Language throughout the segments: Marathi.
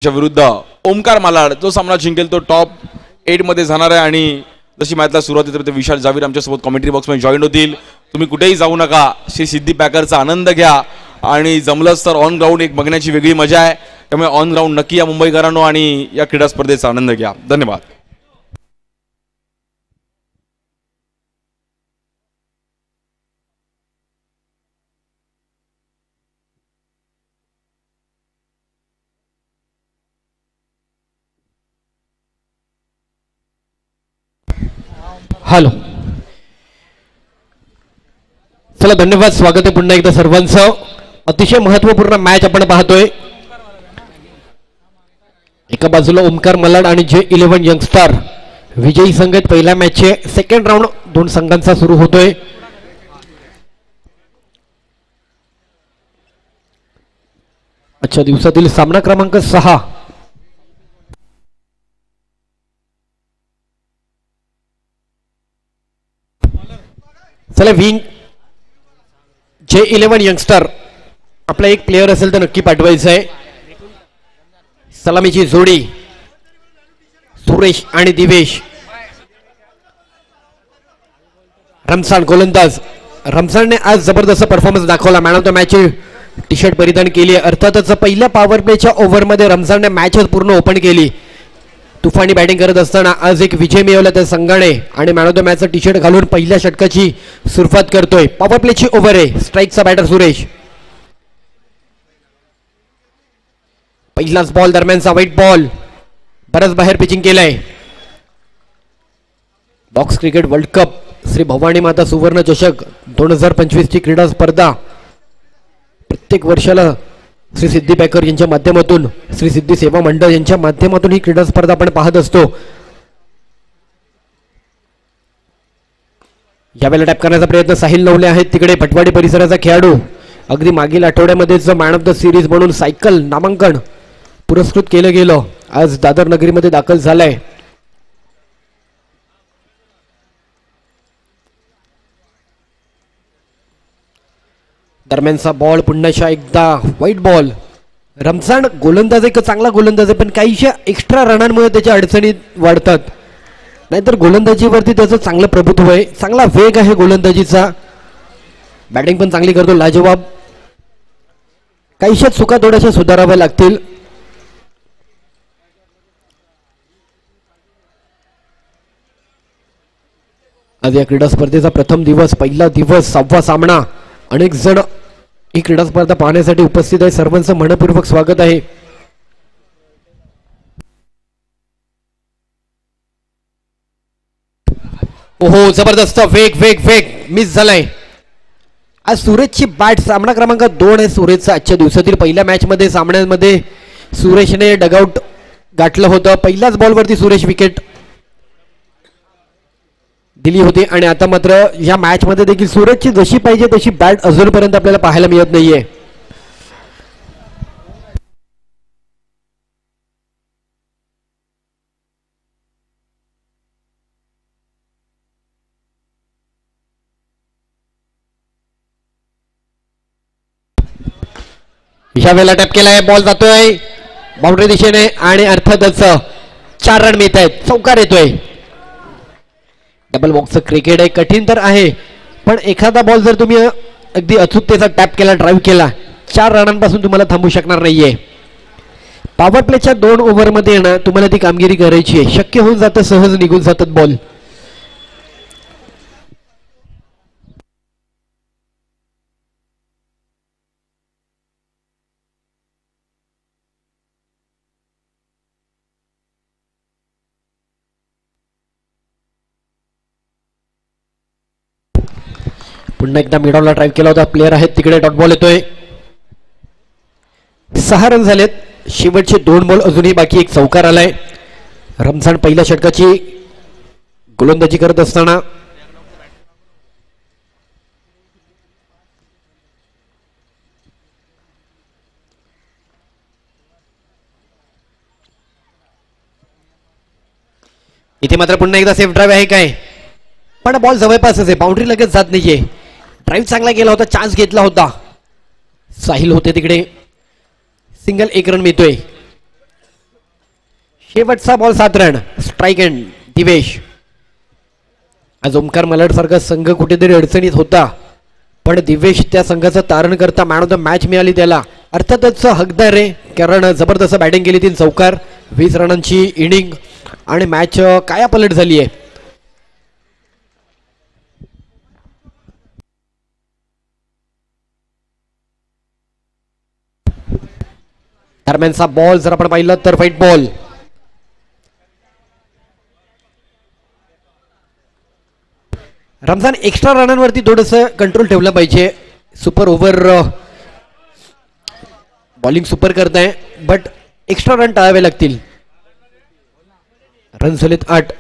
विरुद्ध ओमकार मालाड जो सामना जिंकेल तो टॉप 8 मध्ये जाणार आहे। आणि जशी मॅचला सुरुवात होते ते विशाल जावीर आमच्यासोबत कमेंट्री बॉक्समध्ये जॉईन होतील। तुम्ही कुठेही जाऊ नका, श्री सिद्धी पॅकरचा आनंद घ्या आणि जमलंच तर ऑन ग्राउंड एक बघण्याची वेगळी मजा आहे। त्यामुळे ऑन ग्राउंड नक्की या मुंबईकरांनो आणि या क्रीडा स्पर्धेचा आनंद घ्या। धन्यवाद। हॅलो, चला धन्यवाद, स्वागत आहे पुन्हा एकदा सर्वांचं। अतिशय महत्त्वपूर्ण मॅच आपण पाहतोय। एका बाजूला ओमकार मलाड आणि J11 यंगस्टार विजयी संघ आहेत। पहिल्या मॅचचे सेकंड राऊंड दोन संघांचा सुरू होतोय। आजच्या दिवसातील सामना क्रमांक 6 चला विंग J11 यंगस्टर आपला एक प्लेयर असेल तर नक्की पाठवायचं आहे। सलामीची जोडी सुरेश आणि दिवेश। रमजान गोलंदाज, रमजानने आज जबरदस्त परफॉर्मन्स दाखवला, man of the match T shirt परिधान केली आहे। अर्थातच पहिल्या पॉवर प्लेच्या ओव्हरमध्ये रमजानने मॅचच पूर्ण ओपन केली। तुफानी बॅटिंग करत असताना आज एक विजय मिळवला त्या संघाने आणि मॅन ऑफ द मॅचचा टी शर्ट घालून पहिल्या षटकाची सुरुवात करतोय। पॉवर प्लेची ओव्हर आहे, स्ट्राईकचा बॅटर सुरेश। पहिलाच बॉल दरम्यानचा व्हाईट बॉल, बरंच बाहेर पिचिंग केलंय। Box cricket world cup Shri Bhavani माता सुवर्ण चषक 2025 ची क्रीडा स्पर्धा प्रत्येक वर्षाला श्री सिद्धी पॅकर यांच्या माध्यमातून, श्री सिद्धी सेवा मंडळ यांच्या माध्यमातून ही क्रीडा स्पर्धा आपण पाहत असतो। यावेळेला टॅप करण्याचा प्रयत्न साहिल नवले आहेत तिकडे, भटवाडी परिसराचा खेळाडू। अगदी मागील आठवड्यामध्येच मॅन ऑफ द सिरीज म्हणून सायकल नामांकन पुरस्कृत केलं गेलं, आज दादर नगरीमध्ये दाखल झालाय। दरम्यानचा बॉल पुन्हा एकदा व्हाईट बॉल। रमजान गोलंदाज एक चांगला गोलंदाज आहे, पण काहीशा एक्स्ट्रा रनांमुळे त्याच्या अडचणी वाढतात, नाहीतर गोलंदाजीवरती त्याचं चांगलं प्रभुत्व आहे, चांगला वेग आहे गोलंदाजीचा, बॅटिंग पण चांगली करतो, लाजवाब। काहीशा चुका थोड्याशा सुधाराव्या लागतील। आज या क्रीडा स्पर्धेचा प्रथम दिवस, पहिला दिवस, 6वा सामना। अनेक जण ही क्रीडा स्पर्धा पाहण्यासाठी उपस्थित आहे, सर्वांचं मनपूर्वक स्वागत आहे। ओहो, जबरदस्त वेग वेग वेग मिस झालाय। आज सुरेशची बॅट, सामना क्रमांक 2 आहे सुरेशचा आजच्या दिवसातील। पहिल्या मॅच मध्ये सामन्यामध्ये सुरेशने डगआउट गाठलं होतं, पहिल्याच बॉलवरती सुरेश विकेट दिली होती आणि आता मात्र या मॅच मध्ये देखील सूरजची जशी पाहिजे तशी बॅट अजूनपर्यंत आपल्याला पाहायला मिळत नाहीये। या वेळेला टॅप केलाय, बॉल जातोय बाउंड्री दिशेने आणि अर्थातच 4 रन मिळत आहेत, चौकार येतोय। डबल बॉक्सचं क्रिकेट आहे, कठीण तर आहे, पण एखादा बॉल जर तुम्ही अगदी अचूकतेचा टॅप केला, ड्राईव्ह केला, 4 रनांपासून तुम्हाला थांबू शकणार नाहीये। पॉवर प्लेच्या 2 ओव्हरमध्ये ना तुम्हाला ती कामगिरी करायची आहे, शक्य होऊन जातं, सहज निघून जातात बॉल। पुन्हा एकदा मिडॉलला ड्राईव्ह केला होता, प्लेयर आहेत तिकडे, डॉट बॉल येतोय। 6 रन झालेत, शेवटचे 2 बॉल अजूनही बाकी, एक चौकार आलाय। रमजान पहिल्या षटकाची गोलंदाजी करत असताना इथे मात्र पुन्हा एकदा सेफ ड्राईव्ह आहे काय, पण बॉल जवळपासच आहे, बाउंड्री लगेच जात नाहीये। ड्राईव्ह चांगला केला होता, चान्स घेतला होता, साहिल होते तिकडे, सिंगल 1 रन मिळतोय। शेवटचा ball 7 run. Strike end Divesh. आज ओमकार मलाड सारखा संघ कुठेतरी अडचणीत होता, पण दिवेश त्या संघाचं तारण करता मॅन ऑफ द मॅच मिळाली त्याला. अर्थातच हकदार आहे, कारण जबरदस्त बॅटिंग केली. 3 चौकार, 20 रनांची इनिंग आणि मॅच कायापलट झाली आहे. दरम्यानचा बॉल जर आपण पाहिलं तर व्हाईट बॉल. रमजान एक्स्ट्रा रनांवरती थोडंसं कंट्रोल ठेवलं पाहिजे. सुपर ओव्हर बॉलिंग सुपर करताय, बट एक्स्ट्रा रन टाळावे लागतील. रन झालेत 8.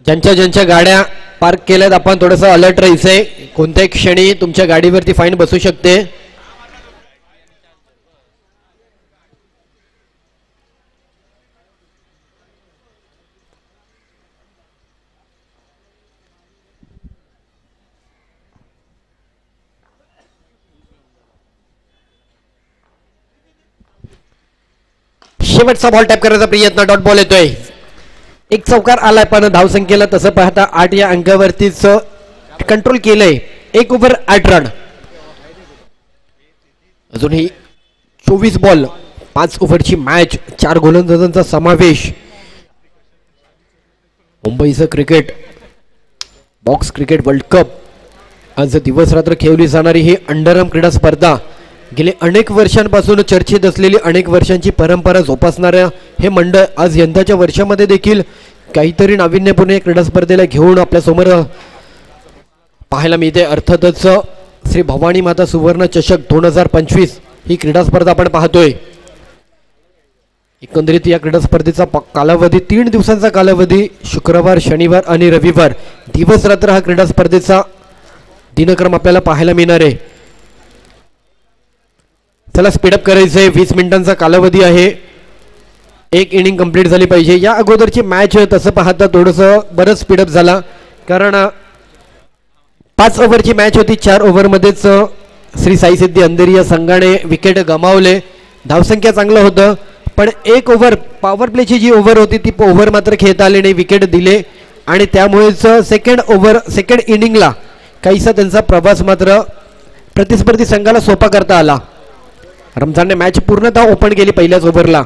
ज्यांच्या ज्यांच्या गाड्या पार्क केल्यात आपण थोडंसं अलर्ट राहायचंय. कोणत्याही क्षणी तुमच्या गाडीवरती फाईन बसू शकते. शेवटचा बॉल टॅप करायचा प्रयत्न. डॉट बॉल येतोय. एक चौकार आलाय, पण धावसंख्येला तसं पाहता 8 या अंकावरतीच कंट्रोल केलंय. 1 ओव्हर 8 रन. अजूनही 24 बॉल, 5 ओव्हरची मॅच, 4 गोलंदाजांचा समावेश. मुंबईचं cricket, box cricket world cup, आज दिवस रात्र खेळली जाणारी ही अंडरआर्म क्रीडा स्पर्धा, गेले अनेक वर्षांपासून चर्चेत असलेली, अनेक वर्षांची परंपरा जोपासणाऱ्या हे मंडळ आज यंदाच्या वर्षामध्ये देखील काहीतरी नाविन्यपूर्ण क्रीडा स्पर्धेला घेऊन आपल्या समोर पाहायला मिळते. अर्थातच श्री भवानी माता सुवर्ण चषक 2025 ही क्रीडा स्पर्धा आपण पाहतोय. एकंदरीत या क्रीडा स्पर्धेचा कालावधी 3 दिवसांचा कालावधी. शुक्रवार, शनिवार आणि रविवार दिवस रात्र हा क्रीडा स्पर्धेचा दिनक्रम आपल्याला पाहायला मिळणार आहे. चला स्पीडअप करायचंय. 20 मिनिटांचा कालावधी आहे. 1 इनिंग कंप्लीट झाली पाहिजे. या अगोदरची मॅच तसं पाहता थोडंसं बरंच स्पीडअप झाला, कारण 5 ओव्हरची मॅच होती. 4 ओव्हरमध्येच श्री साई सिद्धी अंधेरी या संघाने विकेट गमावले. धावसंख्या चांगलं होतं, पण 1 ओव्हर पॉवर प्लेची जी ओव्हर होती ती ओव्हर मात्र खेळता आली नाही, विकेट दिले आणि त्यामुळेच सेकंड इनिंगला काहीसा त्यांचा प्रवास मात्र प्रतिस्पर्धी संघाला सोपा करता आला. रमजानने मॅच पूर्णतः ओपन केली पहिल्याच ओव्हरला.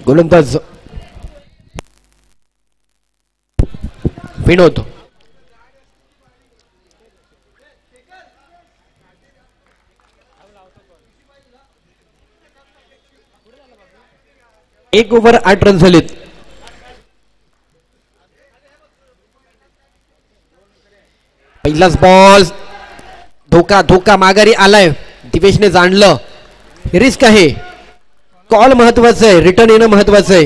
गोलंदाज विनोद. एक ओव्हर 8 रन झालेत. पहिलाच बॉल, धोका माघारी आलाय. दिवेशने जाणलं रिस्क आहे. कॉल महत्वाचं आहे, रिटर्न येणं महत्वाचं आहे.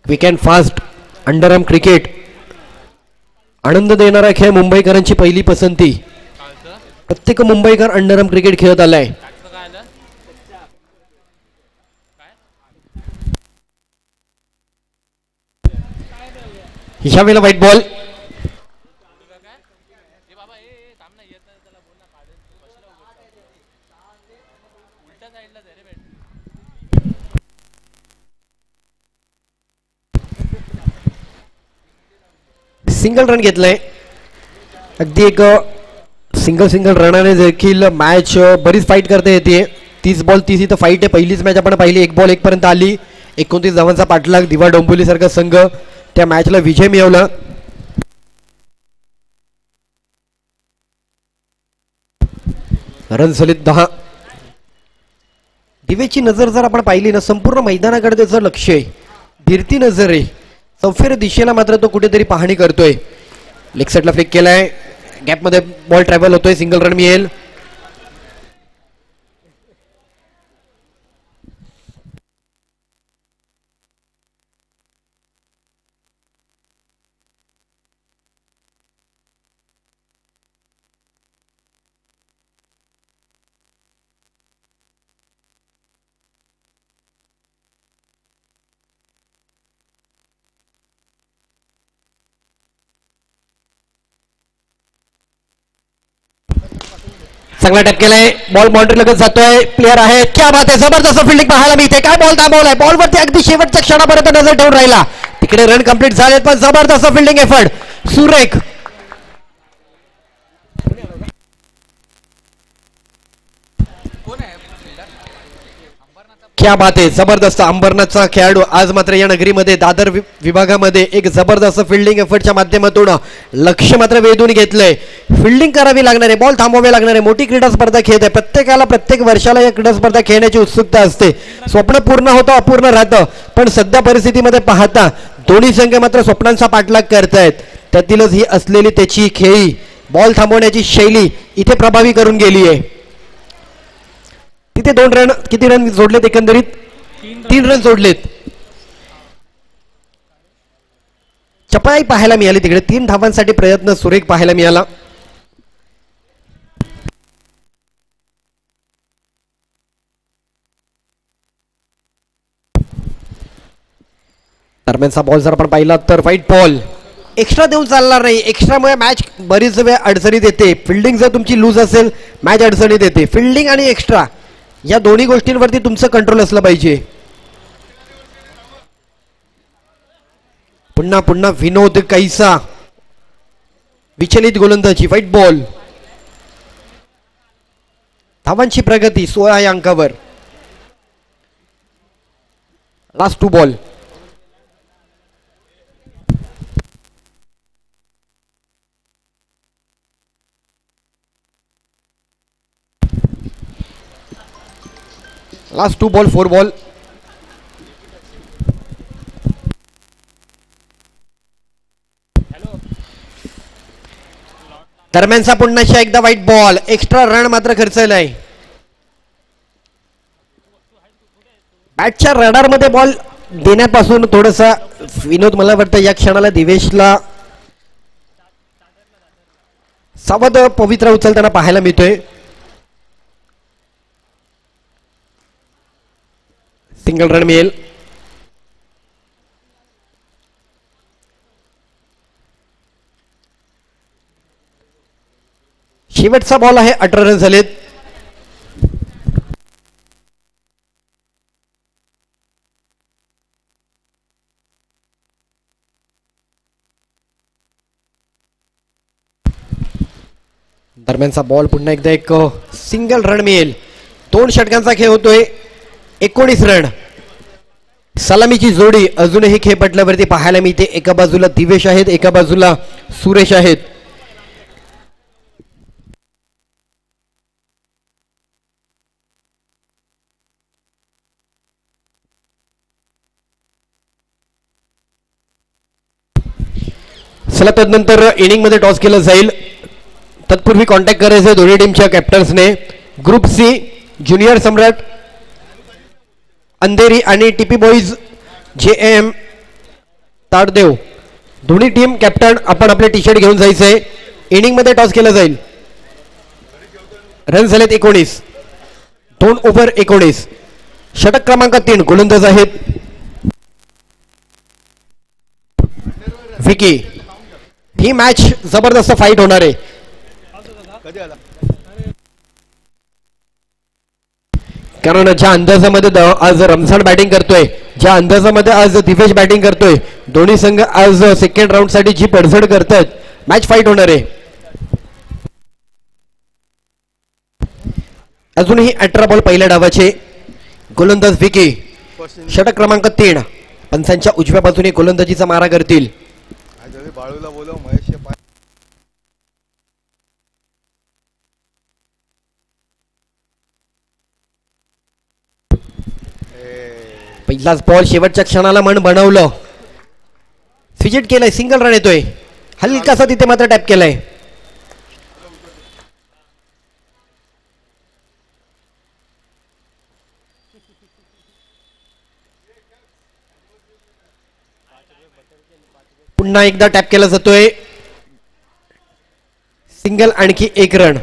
Quick and fast underarm cricket, आनंद देणारा खेळ, मुंबईकरांची पहिली पसंती. प्रत्येक मुंबईकर अंडरआर्म क्रिकेट खेळत आलाय. ह्या वेळेला व्हाईट बॉल. सिंगल रन घेतलाय. अगदी एक सिंगल रनाने देखील मॅच बरीच फाईट करता येते. 30 बॉल 30 इथं फाईट आहे. पहिलीच मॅच आपण पाहिली, 1 बॉल 1 पर्यंत आली. 29 धावांचा पाठलाग. दिवा डोंबिवली सारखा संघ त्या मॅचला विजय मिळवला. रन झालेत 10. दिवेची नजर जर आपण पाहिली ना, संपूर्ण मैदानाकडे त्याचं लक्ष आहे, भिरती नजर आहे. चौफेर दिशेला मात्र तो कुठेतरी पाहणी करतोय. लेग साइडला फ्लिक केलाय, गॅपमध्ये बॉल ट्रॅव्हल होतोय, सिंगल रन मिळेल. चांगला टॅप केलाय, बॉल बाउंड्री लगत जातोय, प्लेअर आहे, क्या बात आहे, जबरदस्त फिल्डिंग पाहायला मिळते. काय बॉल थांबवलाय, बॉलवरती अगदी शेवटच्या क्षणापर्यंत नजर ठेवून राहिला. तिकडे रन कंप्लीट झालेत, पण जबरदस्त फिल्डिंग एफर्ट, सुरेख. क्या बात आहे, जबरदस्त. अंबरनाथचा खेळाडू आज मात्र या नगरीमध्ये दादर विभागामध्ये एक जबरदस्त फिल्डिंग एफर्टच्या माध्यमातून लक्ष मात्र वेधून घेतलंय. फिल्डिंग करावी लागणार आहे, बॉल थांबवावे लागणार आहे. मोठी क्रीडा स्पर्धा खेळत आहे, प्रत्येकाला प्रत्येक वर्षाला या क्रीडा स्पर्धा खेळण्याची उत्सुकता असते. स्वप्न पूर्ण होतं, अपूर्ण राहतं, पण सध्या परिस्थितीमध्ये पाहता दोन्ही संघ मात्र स्वप्नांचा पाठलाग करतायत. त्यातीलच ही असलेली त्याची खेळी, बॉल थांबवण्याची शैली इथे प्रभावी करून गेली आहे. तिथे 2 रन, किती रन जोडलेत एकंदरीत? 3 रन जोडलेत. चपळाई पाहायला मिळाली तिकडे, 3 धावांसाठी प्रयत्न सुरेख पाहायला मिळाला. दरम्यानचा बॉल जर आपण पाहिला तर व्हाईट बॉल, एक्स्ट्रा देऊन चालणार नाही. एक्स्ट्रामुळे मॅच बरीच वेळ अडचणीत येते. फिल्डिंग जर तुमची लूज असेल मॅच अडचणीत येते. फिल्डिंग आणि एक्स्ट्रा या दोन्ही गोष्टींवरती तुमचं कंट्रोल असलं पाहिजे. पुन्हा पुन्हा विनोद कैसा, विचलित गोलंदाजी, व्हाईट बॉल. धावांची प्रगती 16 या अंकावर. Last 2 ball. Last 2 ball 4 ball. दरम्यानचा पुन्हा एकदा व्हाईट बॉल, एक्स्ट्रा रन मात्र खर्चलाय. बॅटच्या रडार मध्ये बॉल देण्यापासून थोडासा विनोद, मला वाटतं या क्षणाला दिवेशला सावध पवित्रा उचलताना पाहायला मिळतोय. सिंगल रन मिळेल. शेवटचा बॉल आहे, 18 रन झालेत. दरम्यानचा बॉल पुन्हा एकदा एक सिंगल रन मिळेल. 2 षटकांचा खेळ होतोय, 19 रन. सलामीची जोडी अजूनही खेळपटल्यावरती पाहायला मिळते. एका बाजूला दिवेश आहेत, एका बाजूला सुरेश आहेत. चला, तदनंतर इनिंग मध्ये टॉस केलं जाईल. तत्पूर्वी कॉन्टॅक्ट करायचं दोन्ही टीमच्या कॅप्टन्सने. Group C junior Samrat Andheri आणि टीपी बॉईज JM ताडदेव, दोन्ही टीम कॅप्टन आपण आपले टी शर्ट घेऊन जायचंय. इनिंग मध्ये टॉस केला जाईल. रन झालेत 19, 2 ओव्हर 19. षटक क्रमांक 3 गोलंदाज आहेत विकी. ही मॅच जबरदस्त फाईट होणार आहे. कारण ज्या अंदाजामध्ये आज रमझान बॅटिंग करतोय, ज्या अंदाजामध्ये आज दिवेश बॅटिंग करतोय, दोन्ही संघ आज सेकंड राऊंड साठी जी पडझड करतात, मॅच फाईट होणार आहे. अजूनही 18 बॉल पहिल्या डावाचे. गोलंदाज विकी, षटक क्रमांक 3. पंचांच्या उजव्या बाजूने गोलंदाजीचा मारा करतील. पहिलाच बॉल शेवटच्या क्षणाला मन बनवलं, स्विचिट केलंय, सिंगल रन येतोय. हलकासा तिथे मात्र टॅप केलाय. पुन्हा एकदा टॅप केला जातोय. सिंगल, आणखी 1 रन.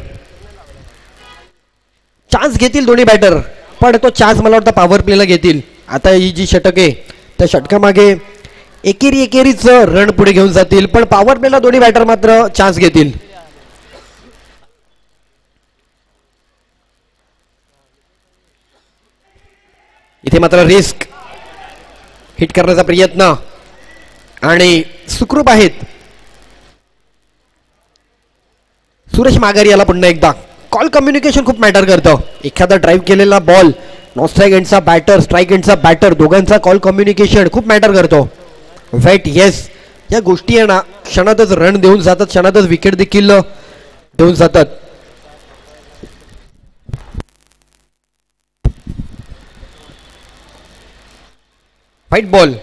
चान्स घेतील दोन्ही बॅटर, पण तो चान्स मला वाटतं पॉवर प्लेला घेतील. आता ही जी षटक आहे त्या षटकामागे एकेरीच रन पुढे घेऊन जातील, पण पॉवर प्लेला दोन्ही बॅटर मात्र चान्स घेतील. इथे मात्र रिस्क, हिट करण्याचा प्रयत्न आणि सुखरूप आहेत सुरेश माघारी याला पुन्हा एकदा. कॉल कम्युनिकेशन खूप मॅटर करतं. एखादा ड्राईव्ह केलेला बॉल, नॉन स्ट्राईक एंडचा बॅटर, स्ट्राईक एंडचा बॅटर, दोघांचा कॉल कम्युनिकेशन खूप मॅटर करतो. वेट येस, या गोष्टी आहे ना क्षणातच रन देऊन जातात, क्षणातच विकेट देखील देऊन जातात. व्हाईट बॉल,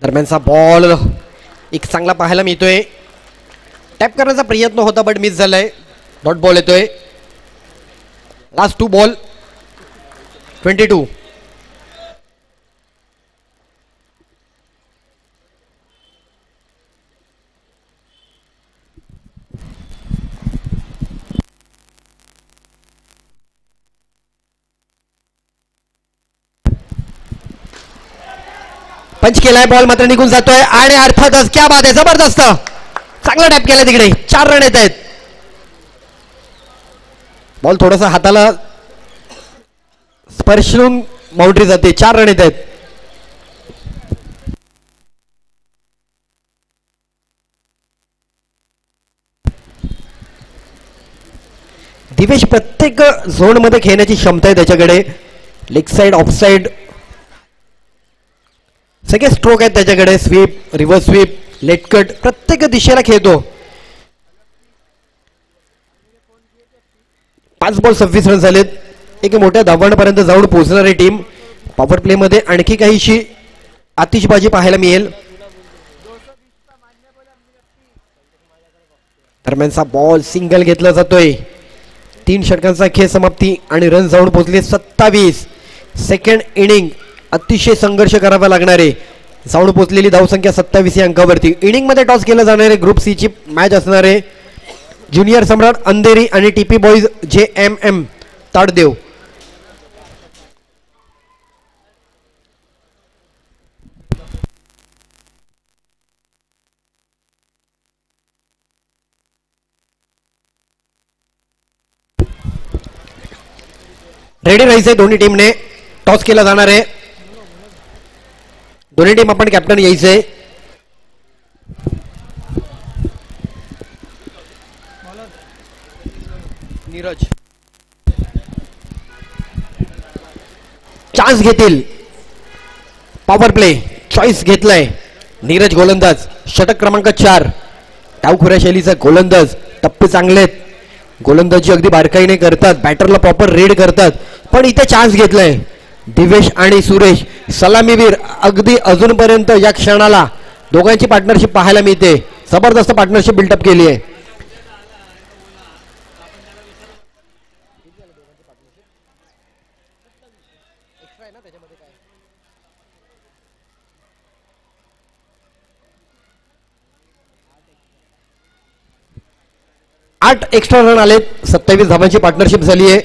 दरम्यानचा बॉल एक चांगला पाहायला मिळतोय. टॅप करण्याचा प्रयत्न होता बट मिस झालाय. डॉट बॉल येतोय. Last 2 ball 22. पंच केलाय, बॉल मात्र निघून जातोय आणि अर्थातच क्या बात आहे, जबरदस्त चांगला टॅप केलाय. तिकडे 4 रन येत आहेत. बॉल थोडासा हाताला स्पर्शून बाउंड्री जाते. 4 रन येत आहेत. दिवेश प्रत्येक झोन मध्ये खेळण्याची क्षमता आहे त्याच्याकडे. लेग साइड, ऑफ साइड सगळे स्ट्रोक आहेत त्याच्याकडे. Sweep, reverse sweep, late cut प्रत्येक दिशेला खेळतो. 5 बॉल 26 रन झालेत. एक मोठ्या धावांपर्यंत जाऊन पोहोचणार आहे टीम. पॉवर प्ले मध्ये आणखी काहीशी आतिषबाजी पाहायला मिळेल. दरम्यानचा बॉल सिंगल घेतला जातोय. 3 षटकांचा खेळ समाप्ती आणि रन जाऊन पोहोचले 27. सेकंड इनिंग अतिशय संघर्ष करावा लागणार आहे. जाऊन पोहोचलेली धावसंख्या 27 या अंकावरती. इनिंग मध्ये टॉस केलं जाणार आहे. ग्रुप सी ची मॅच असणार आहे. ज्युनियर सम्राट अंधेरी आणि टीपी बॉईज JMM ताडदेव. रेडी राहायचंय दोन्ही टीमने. टॉस केला जाणार आहे. दोन्ही टीम आपण कॅप्टन यायचंय. नीरज चान्स घेतील. पॉवर प्ले चॉईस घेतलाय. नीरज गोलंदाज, षटक क्रमांक 4. डावखुऱ्या शैलीचा गोलंदाज. टप्पे चांगले आहेत. गोलंदाजी अगदी बारकाईने करतात. बॅटरला प्रॉपर रीड करतात. पण इथे चान्स घेतलाय. दिवेश आणि सुरेश सलामीवीर अगदी अजूनपर्यंत या क्षणाला दोघांची पार्टनरशिप पाहायला मिळते. जबरदस्त पार्टनरशिप बिल्डअप केली आहे. आठ एक्स्ट्रा रन आलेत. 27 धावांची पार्टनरशिप झाली आहे.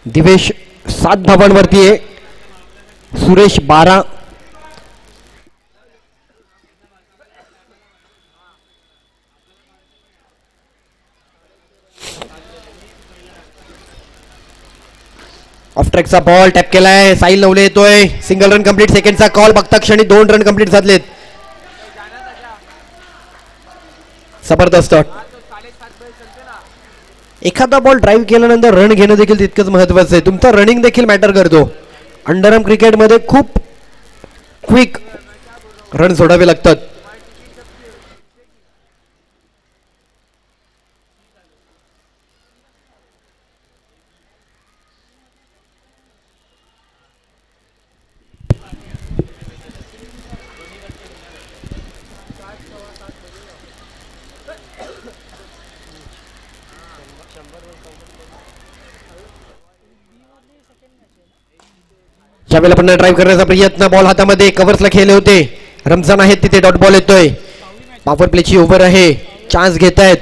दिवेश 7 धावांवरती आहे. सुरेश 12. ऑफ ट्रॅकचा बॉल टॅप केलाय. साहिल नवले येतोय. Single run complete. सेकंडचा कॉल बघता क्षणी 2 रन कंप्लीट झालेत. जबरदस्त. एखादा बॉल ड्राईव्ह केल्यानंतर रन घेणं देखील तितकंच महत्वाचं आहे. तुमचा रनिंग देखील मॅटर करतो. अंडरआर्म क्रिकेटमध्ये खूप क्विक रन सोडावे लागतात. ज्यावेळेला पुन्हा ड्राईव्ह करण्याचा प्रयत्न. बॉल हातामध्ये. कव्हर्सला खेळले होते. रमजान आहेत तिथे. डॉट बॉल येतोय. पॉवर प्लेची ओव्हर आहे. चान्स घेत आहेत.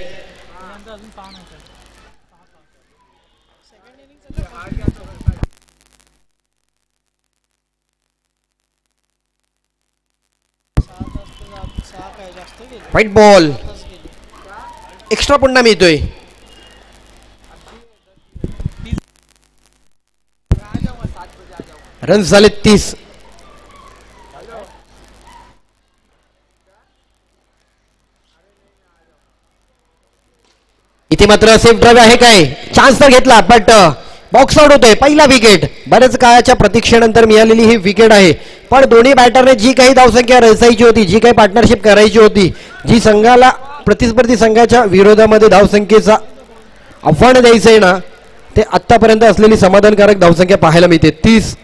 व्हाईट बॉल एक्स्ट्रा पुन्हा मिळतोय. रन्स झाले 30. इथे मात्र सेफ ड्राइव्ह आहे काय, चान्स तर घेतला बट बॉक्स आउट होतोय. पहिला विकेट, बऱ्याच काळाच्या प्रतीक्षेनंतर मिळालेली ही विकेट आहे. पण दोन्ही बॅटरने जी काही धावसंख्या रचायची होती, जी काही पार्टनरशिप करायची होती, जी संघाला प्रतिस्पर्धी संघाच्या विरोधामध्ये धावसंख्येचा आव्हान द्यायचं आहे ना, ते आतापर्यंत असलेली समाधानकारक धावसंख्या पाहायला मिळते. 30.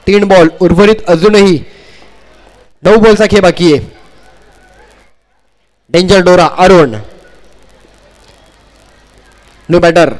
3 बॉल उर्वरित अजूनही 9 बॉलचा खेळ बाकी आहे. डेंजर डोरा अरुण न्यू बॅटर.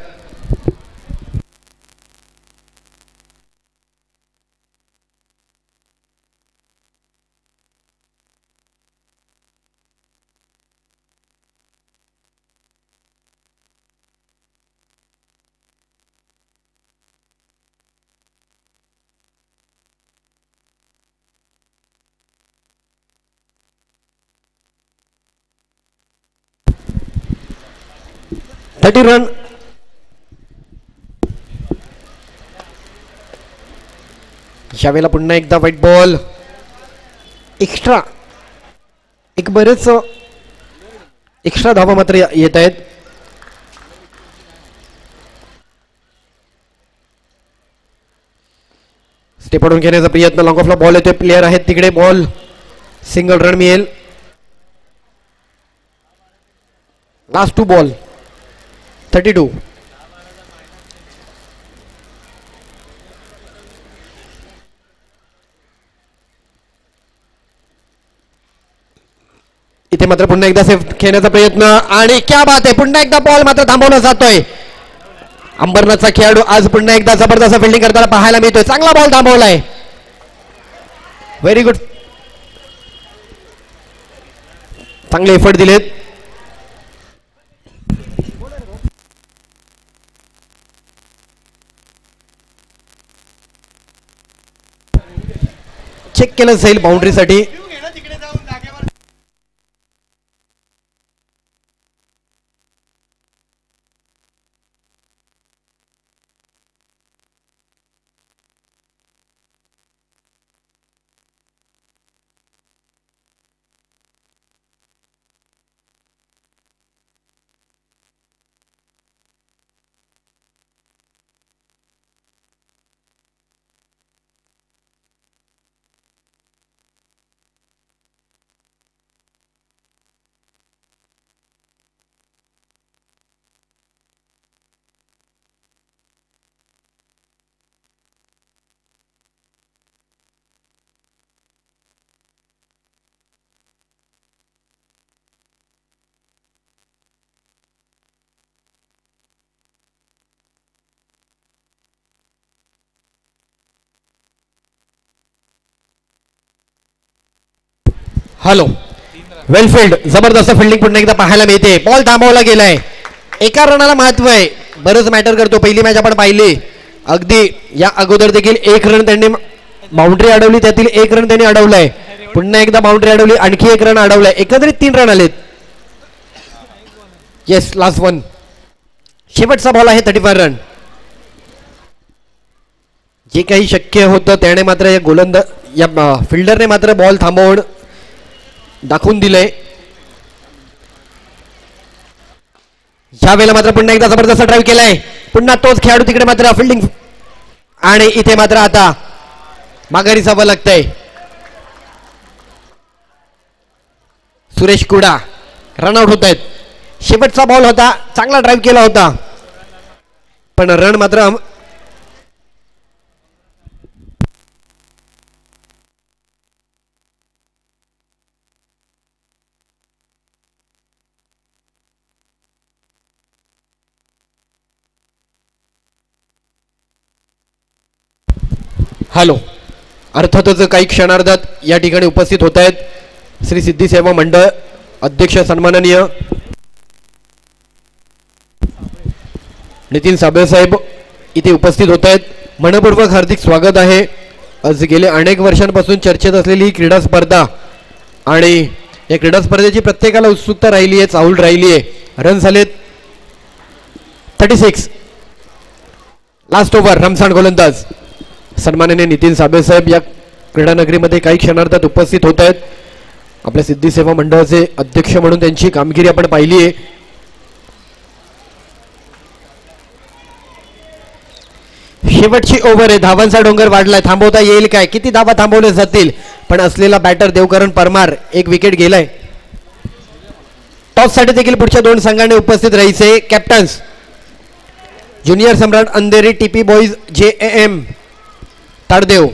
रन. यावेळेला पुन्हा एकदा व्हाईट बॉल एक्स्ट्रा. एक बरेच एक्स्ट्रा धावा मात्र येत आहेत. स्टेप आउट घेण्याचा प्रयत्न, लॉंग ऑफला बॉल येतोय, प्लेयर आहेत तिकडे, बॉल सिंगल रन मिळेल. Last 2 ball 32. इथे मात्र पुन्हा एकदा सेफ खेळण्याचा प्रयत्न आणि क्या बात आहे, पुन्हा एकदा बॉल मात्र थांबवला जातोय. अंबरनाथचा खेळाडू आज पुन्हा एकदा जबरदस्त फिल्डिंग करताना पाहायला मिळतोय. चांगला बॉल थांबवलाय, व्हेरी गुड, चांगले एफर्ट दिलेत. चेक केलं जाईल बाउंड्रीसाठी. हॅलो, वेलफिल्ड, जबरदस्त फिल्डिंग पुन्हा एकदा पाहायला मिळते. बॉल थांबवला गेलाय. एका रनाला महत्व आहे, बरंच मॅटर करतो. पहिली मॅच आपण पाहिली, अगदी या अगोदर देखील 1 रन त्यांनी बाउंड्री अडवली, त्यातील 1 रन त्यांनी अडवलाय. पुन्हा एकदा बाउंड्री अडवली, आणखी 1 रन अडवलाय. एकंदरीत 3 रन आलेत. येस, लास्ट 1, शेवटचा बॉल आहे. 35 रन. जे काही शक्य होतं त्याने मात्र या गोलंदाज, या फिल्डरने मात्र बॉल थांबवून दाखवून दिलंय. ह्या वेळेला मात्र पुन्हा एकदा जबरदस्त ड्राईव्ह केलाय. पुन्हा तोच खेळाडू तिकडे मात्र फिल्डिंग, आणि इथे मात्र आता माघारी जावं लागतंय. सुरेश कुडा रनआउट होत आहेत. शेवटचा बॉल होता, चांगला ड्राईव्ह केला होता, पण रन मात्र हॅलो. अर्थातच काही क्षणार्धात या ठिकाणी उपस्थित होत आहेत श्री सिद्धी सेवा मंडळ अध्यक्ष सन्माननीय नितीन साबळे साहेब इथे उपस्थित होत आहेत. मनपूर्वक हार्दिक स्वागत आहे. आज गेले अनेक वर्षांपासून चर्चेत असलेली ही क्रीडा स्पर्धा आणि या क्रीडा स्पर्धेची प्रत्येकाला उत्सुकता राहिली आहे, चाहूल राहिली आहे. रन झालेत 36. Last over. रमसाण गोलंदाज. सन्माननीय नितीन साबळे साहेब या क्रीडा नगरीमध्ये काही क्षणार्धात उपस्थित होत आहेत. आपल्या सिद्धी सेवा मंडळाचे अध्यक्ष म्हणून त्यांची कामगिरी आपण पाहिली आहे. शेवटची ओव्हर आहे. धावांचा डोंगर वाढलाय. थांबवता येईल काय? किती धावा थांबवले जातील? पण असलेला बॅटर देवकरण परमार एक विकेट गेलाय. टॉस साठी देखील पुढच्या दोन संघांनी उपस्थित राहायचे. Captains junior Samrat Andheri, TP boys JAM ताडदेव.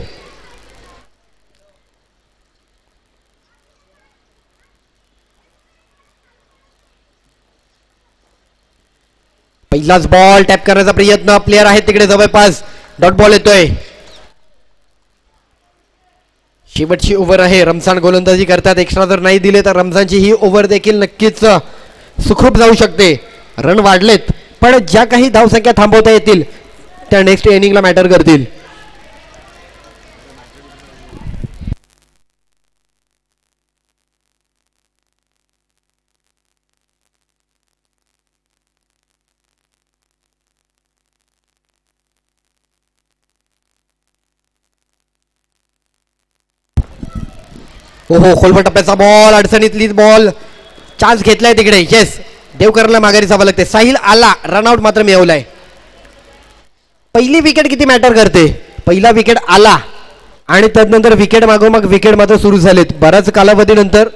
पहिलाच बॉल टॅप करण्याचा प्रयत्न. प्लेयर आहे तिकडे जवळपास. डॉट बॉल येतोय. शेवटची ओव्हर आहे. रमजान गोलंदाजी करतात. एक्स्ट्रा जर नाही दिले तर रमजानची ही ओव्हर देखील नक्कीच सुखरूप जाऊ शकते. रन वाढलेत पण ज्या काही धावसंख्या थांबवता येतील त्या नेक्स्ट इनिंगला मॅटर करतील. ओहो, खोलवर टप्प्याचा बॉल. अडचणीतली बॉल. चान्स घेतलाय तिकडे. येस, देवकरला माघारी जावं लागते. साहिल आला. रनआउट मात्र मिळवलाय. पहिली विकेट किती मॅटर करते? पहिला विकेट आला आणि त्यानंतर विकेट मागोमाग विकेट मात्र सुरू झालेत. बराच कालावधीनंतर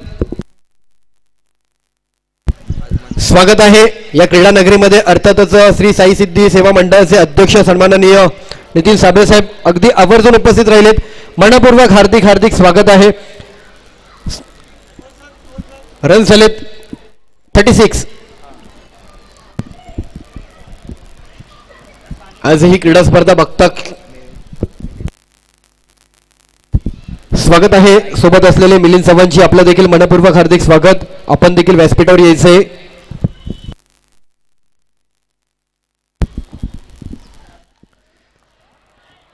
स्वागत आहे या क्रीडा नगरीमध्ये. अर्थातच श्री साई सिद्धी सेवा मंडळाचे अध्यक्ष सन्माननीय नितीन साबळे साहेब अगदी आवर्जून उपस्थित राहिलेत. मनपूर्वक हार्दिक हार्दिक स्वागत आहे. रन झालेत 36. आज ही क्रीडा स्पर्धा बघता स्वागत आहे. सोबत असलेले मिलिंद चव्हाणजी आपलं देखील मनपूर्वक हार्दिक स्वागत. आपण देखील व्यासपीठावर यायचंय.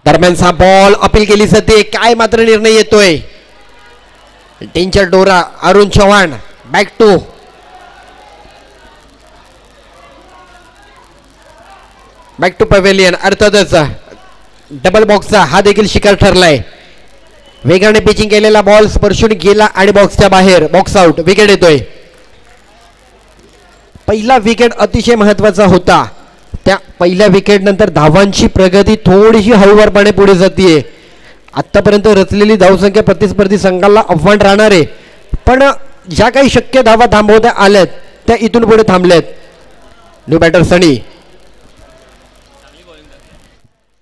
दरम्यानचा बॉल अपील केली जाते. काय मात्र निर्णय येतोय? डेंजर डोरा. Arun Chavan back to pavilion. अर्थातच डबल बॉक्सचा हा देखील शिकार ठरलाय. वेगाने पिचिंग केलेला बॉल स्पर्शून गेला आणि बॉक्सच्या बाहेर. Box out. विकेट येतोय. पहिला विकेट अतिशय महत्वाचा होता. त्या पहिल्या विकेट नंतर धावांची प्रगती थोडीशी हळूवारपणे पुढे जातीये. आतापर्यंत रचलेली धावसंख्या प्रतिस्पर्धी संघाला आव्हान राहणार आहे, पण ज्या काही शक्य धावा थांबवता आल्यात त्या इथून पुढे थांबल्यात. न्यू बॅटर सनी.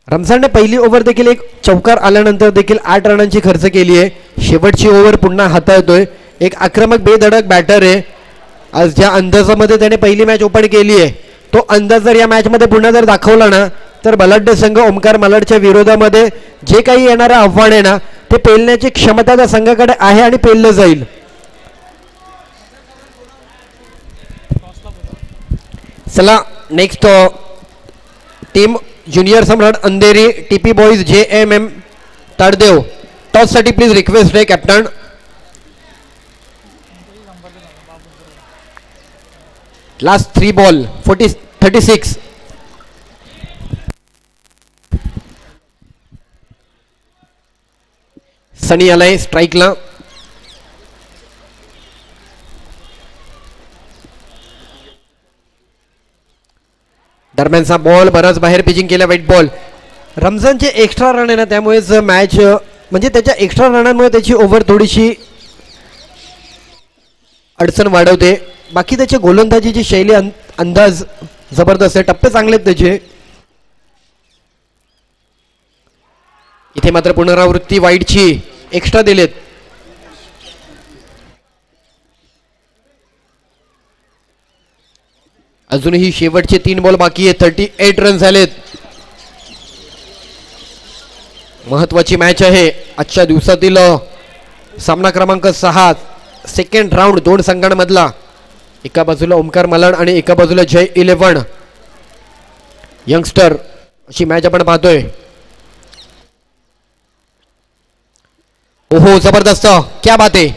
रमजानने पहिली ओव्हर देखील एक चौकार आल्यानंतर देखील 8 रनांची खर्च केली आहे. शेवटची ओव्हर पुन्हा हाताळतोय. एक आक्रमक बेधडक बॅटर आहे. आज ज्या अंदाजामध्ये त्याने पहिली मॅच ओपन केली आहे तो अंदाज जर या मॅचमध्ये पुन्हा जर दाखवला ना तर बलाढ्य संघ ओमकार मलाडच्या विरोधामध्ये जे काही येणारं आव्हान आहे ना ते पेलण्याची क्षमता त्या संघाकडे आहे आणि पेललं जाईल. चला next team junior Samrat Andheri, TP boys JMM ताडदेव. टॉस साठी प्लीज रिक्वेस्ट आहे कॅप्टन. Last 3 ball 36. सनी आलाय स्ट्राईकला. दरम्यानचा बॉल बराच बाहेर पिचिंग केला. वाईट बॉल. रमजानचे एक्स्ट्रा रन आहे ना त्यामुळेच मॅच म्हणजे त्याच्या एक्स्ट्रा रनांमुळे त्याची ओव्हर थोडीशी अडचण वाढवते. बाकी त्याची गोलंदाजीची शैली अंदाज जबरदस्त आहे. टप्पे चांगले आहेत त्याचे. इथे मात्र पुनरावृत्ती वाईटची एक्स्ट्रा दिलेत. अजूनही शेवटचे 3 बॉल बाकी आहेत. 38 रन झालेत. महत्वाची मॅच आहे आजच्या दिवसातील सामना क्रमांक 6. Second round 2 संघांमधला. एका बाजूला ओमकार मलाड आणि एका बाजूला जय 11 यंगस्टर अशी मॅच आपण पाहतोय. ओहो जबरदस्त. क्या बात आहे.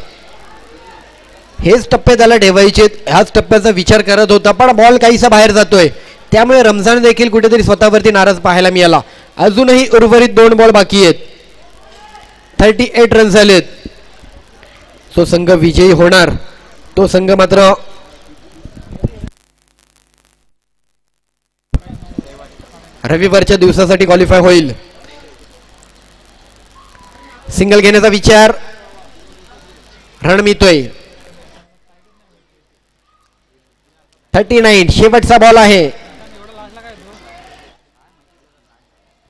हेच टप्पे त्याला ठेवायचे, ह्याच टप्प्याचा विचार करत होता, पण बॉल काहीसा बाहेर जातोय. त्यामुळे रमजान देखील कुठेतरी स्वतःवरती नाराज पाहायला मिळाला. अजूनही उर्वरित 2 बॉल बाकी आहेत. 38 रन झालेत. तो संघ विजयी होणार. तो संघ मात्र रविवारच्या दिवसासाठी क्वालिफाय होईल. सिंगल घेण्याचा विचार, रन मिळतोय. 39 शेवटचा बॉल आहे.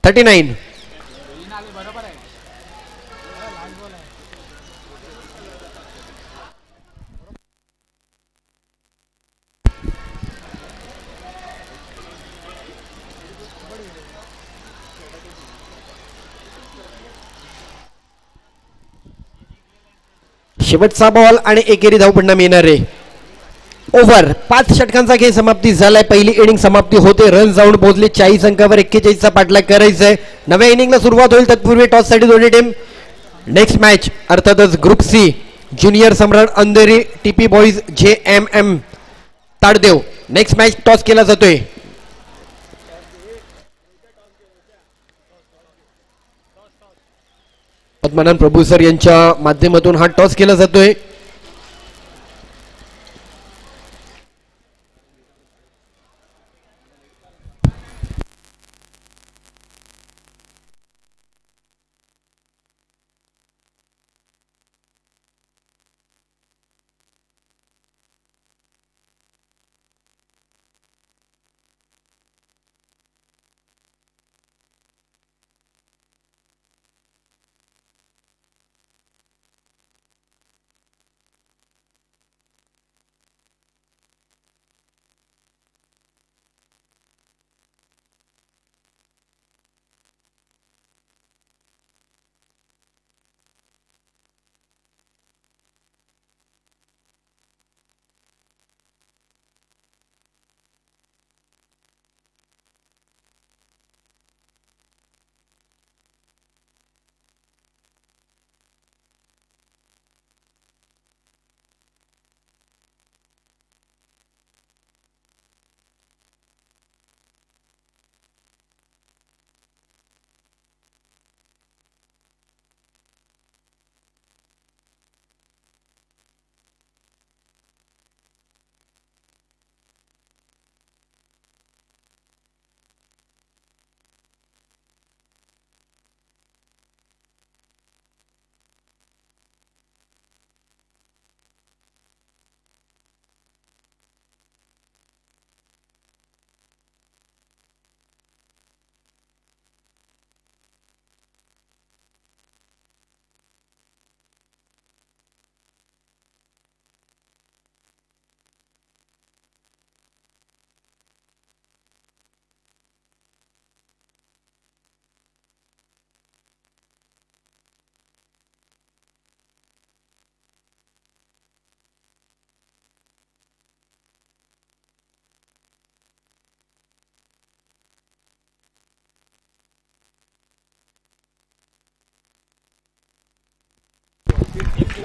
39 शेवटचा बॉल आणि एकेरी धावपण्णा मिळणार आहे. ओव्हर 5 षटकांचा खेळ समाप्ती झालाय. पहिली इनिंग समाप्ती होते. रन जाऊन पोहोचले 40 अंकावर. 41चा पाठलाग करायचा आहे. नव्या इनिंगला सुरुवात होईल. तत्पूर्वी टॉससाठी दोन्ही टीम. नेक्स्ट मॅच अर्थातच group C, junior Samrat Andheri TP boys JMM ताडदेव. नेक्स्ट मॅच टॉस केला जातोय. पद्मानंद प्रभू सर यांच्या माध्यमातून हा टॉस केला जातोय.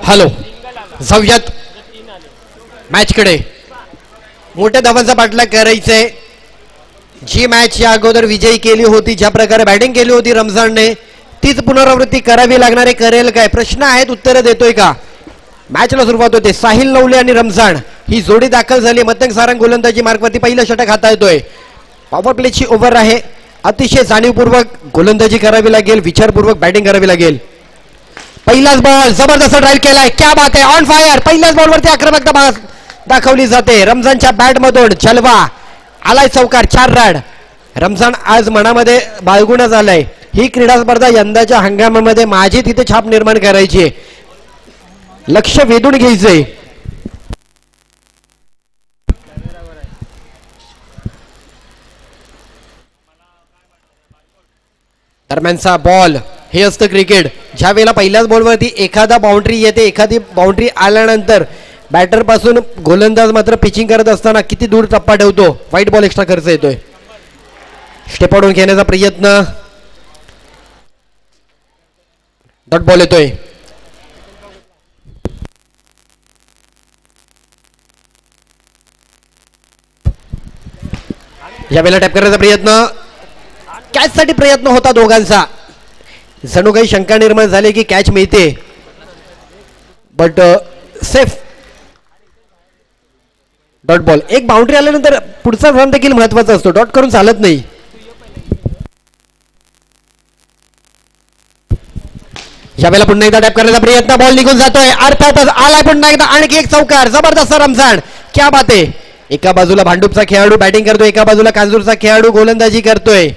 हॅलो, जाऊयात मॅचकडे. मोठ्या धावांचा पाठलाग करायचंय. जी मॅच या अगोदर विजयी केली होती, ज्या प्रकारे बॅटिंग केली होती रमजानने, तीच पुनरावृत्ती करावी लागणार आहे. करेल काय? प्रश्न आहेत, उत्तर देतोय का? मॅचला सुरुवात होते. साहिल नवले आणि रमजान ही जोडी दाखल झाली. मतंग सारंग गोलंदाजी मार्गवरती पहिलं षटक हाता येतोय. पॉवर प्लेची ओव्हर आहे. अतिशय जाणीवपूर्वक गोलंदाजी करावी लागेल, विचारपूर्वक बॅटिंग करावी लागेल. पहिलाच बॉल जबरदस्त ड्राईव्ह केलाय. क्या बात आहे, ऑन फायर. पहिल्याच बॉलवरती आक्रमकता दाखवली जाते. रमजानच्या बॅटमधून जलवा आलाय. चौकार, 4 रन. रमजान आज मनामध्ये बाळगुण झालाय. ही क्रीडा स्पर्धा यंदाच्या हंगामामध्ये माझी तिथे छाप निर्माण करायची, लक्ष वेधून घ्यायचंय. दरम्यानचा बॉल. हे असतं क्रिकेट. ज्या वेळेला पहिल्याच बॉलवरती एखादा बाउंड्री येते, एखादी बाउंड्री आल्यानंतर बॅटर पासून गोलंदाज मात्र पिचिंग करत असताना किती दूर टप्पा ठेवतो. व्हाईट बॉल एक्स्ट्रा खर्च येतोय. स्टेप आउट घेण्याचा प्रयत्न. डॉट बॉल येतोय. यावेळेला टॅप करण्याचा प्रयत्न, कॅच साठी प्रयत्न होता दोघांचा. जणू काही शंका निर्माण झाली की कॅच मिळते, बट सेफ. Dot ball. एक बाउंड्री आल्यानंतर पुढचा रन देखील महत्वाचा असतो, डॉट करून चालत नाही. यावेळेला पुन्हा एकदा टॅप करण्याचा प्रयत्न, बॉल निघून जातोय. अर्थातच आलाय पुन्हा एकदा आणखी एक चौकार. जबरदस्त रमजान, क्या बात आहे. एका बाजूला भांडूपचा खेळाडू बॅटिंग करतोय, एका बाजूला कांजूरचा खेळाडू गोलंदाजी करतोय.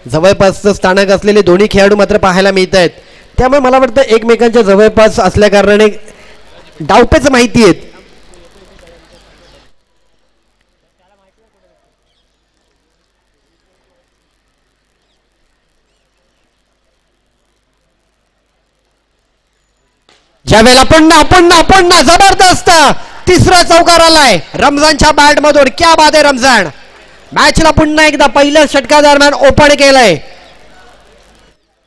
जवळपास स्थानक असलेले दोन्ही खेळाडू मात्र पाहायला मिळत आहेत. त्यामुळे मला वाटतं एकमेकांच्या जवळपास असल्या कारणाने डावपेच माहिती आहेत. ज्यावेळेला पुन्हा पुन्हा पुन्हा जबरदस्त तिसरा चौकार आलाय रमजानच्या बॅट मधून. क्या बात आहे रमजान. मॅचला पुन्हा एकदा पहिल्या षटका दरम्यान ओपन केलंय.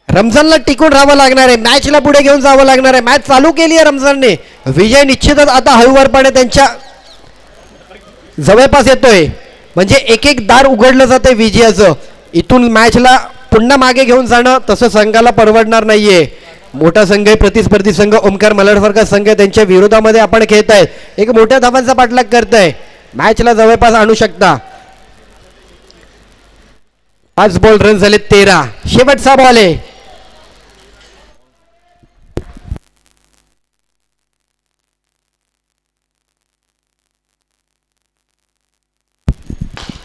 रमजानला टिकून राहावं लागणार आहे, मॅचला पुढे घेऊन जावं लागणार आहे. मॅच चालू केली आहे रमजानने. विजय निश्चितच आता हळूवारपणे त्यांच्या जवळपास येतोय. म्हणजे एक एक दार उघडलं जातंय विजयाचं. इथून मॅचला पुन्हा मागे घेऊन जाणं तसं संघाला परवडणार नाहीये. मोठा संघ आहे, प्रतिस्पर्धी संघ ओमकार मलाडसारखा संघ त्यांच्या विरोधामध्ये आपण खेळत आहेत. एक मोठ्या धावांचा पाठलाग करताय, मॅचला जवळपास आणू शकता. 5 बॉल रन झाले 13. शेवटचा बॉल आहे.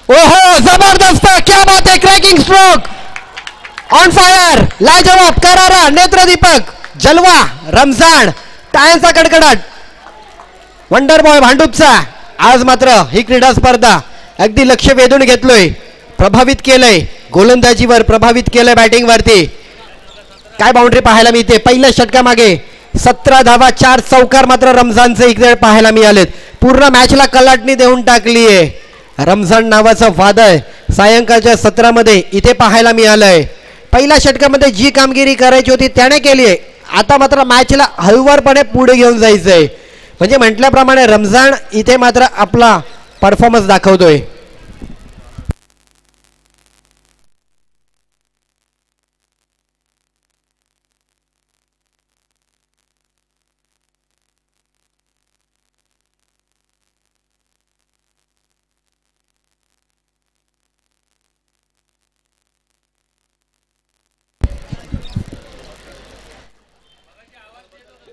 ओहो जबरदस्त, क्या बात है. क्रॅकिंग स्ट्रोक, ऑन फायर, लाजवाब, करारा, नेत्रदीपक, जलवा. रमजान टाळ्यांचा कडकडाट. वंडर बॉय भांडूपचा आज मात्र ही क्रीडा स्पर्धा अगदी लक्ष वेधून घेतलोय, प्रभावित केलंय गोलंदाजीवर, प्रभावित केलंय बॅटिंगवरती. काय बाउंड्री पाहायला मिळते. पहिल्या षटकामागे 17 धावा 4 चौकार मात्र रमजानचे इकडे पाहायला मिळालेत. पूर्ण मॅचला कलाटणी देऊन टाकली आहे. रमजान नावाचं वादळ सायंकाळच्या सत्रामध्ये इथे पाहायला मिळालंय. पहिल्या षटकामध्ये जी कामगिरी करायची होती त्याने केली आहे. आता मात्र मॅचला हळूवारपणे पुढे घेऊन जायचंय. म्हणजे म्हटल्याप्रमाणे रमजान इथे मात्र आपला परफॉर्मन्स दाखवतोय.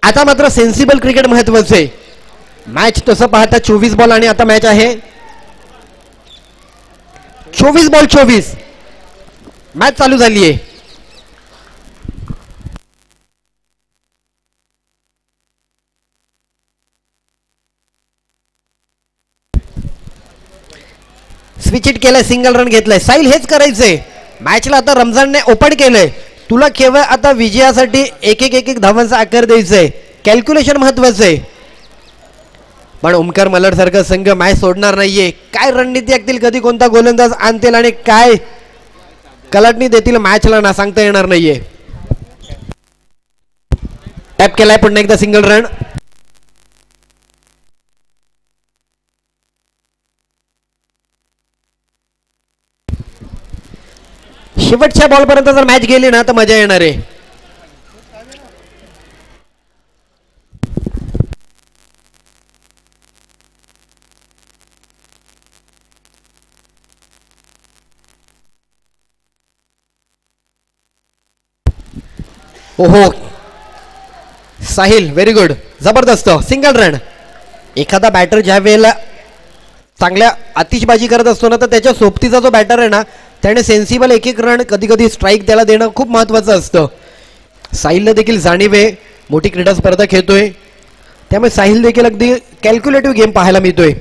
आता मात्र सेन्सिबल क्रिकेट महत्वाचं आहे. मॅच तसं पाहता 24 बॉल आणि आता मॅच आहे 24 बॉल 24. मॅच चालू झाली आहे. स्विच इट केलंय, सिंगल रन घेतलाय. साहिल हेच करायचंय. मॅचला आता रमजानने ओपन केलंय. तुला केवळ आता विजयासाठी एक एक धावांचा आकार द्यायचंय. कॅल्क्युलेशन महत्वाचं आहे. पण ओमकार मलाड सारखा संघ मॅच सोडणार नाहीये. काय रणनीती आखतील, कधी कोणता गोलंदाज आणतील आणि काय कलाटणी देतील मॅचला ना सांगता येणार नाहीये. टॅप केलाय पुन्हा एकदा सिंगल रन. शेवटच्या बॉल पर्यंत जर मॅच गेली ना तर मजा येणार आहे. ओहो साहिल व्हेरी गुड, जबरदस्त सिंगल रन. एखादा बॅटर ज्या वेळेला चांगल्या आतिषबाजी करत असतो ना तर त्याच्या सोबतीचा जो बॅटर आहे ना त्याने सेन्सिबल एक रन कधी कधी स्ट्राईक त्याला देणं खूप महत्वाचं असतं. साहिलला देखील जाणीव आहे, मोठी क्रीडा स्पर्धा खेळतोय त्यामुळे साहिल देखील अगदी कॅल्क्युलेटिव्ह गेम पाहायला मिळतोय.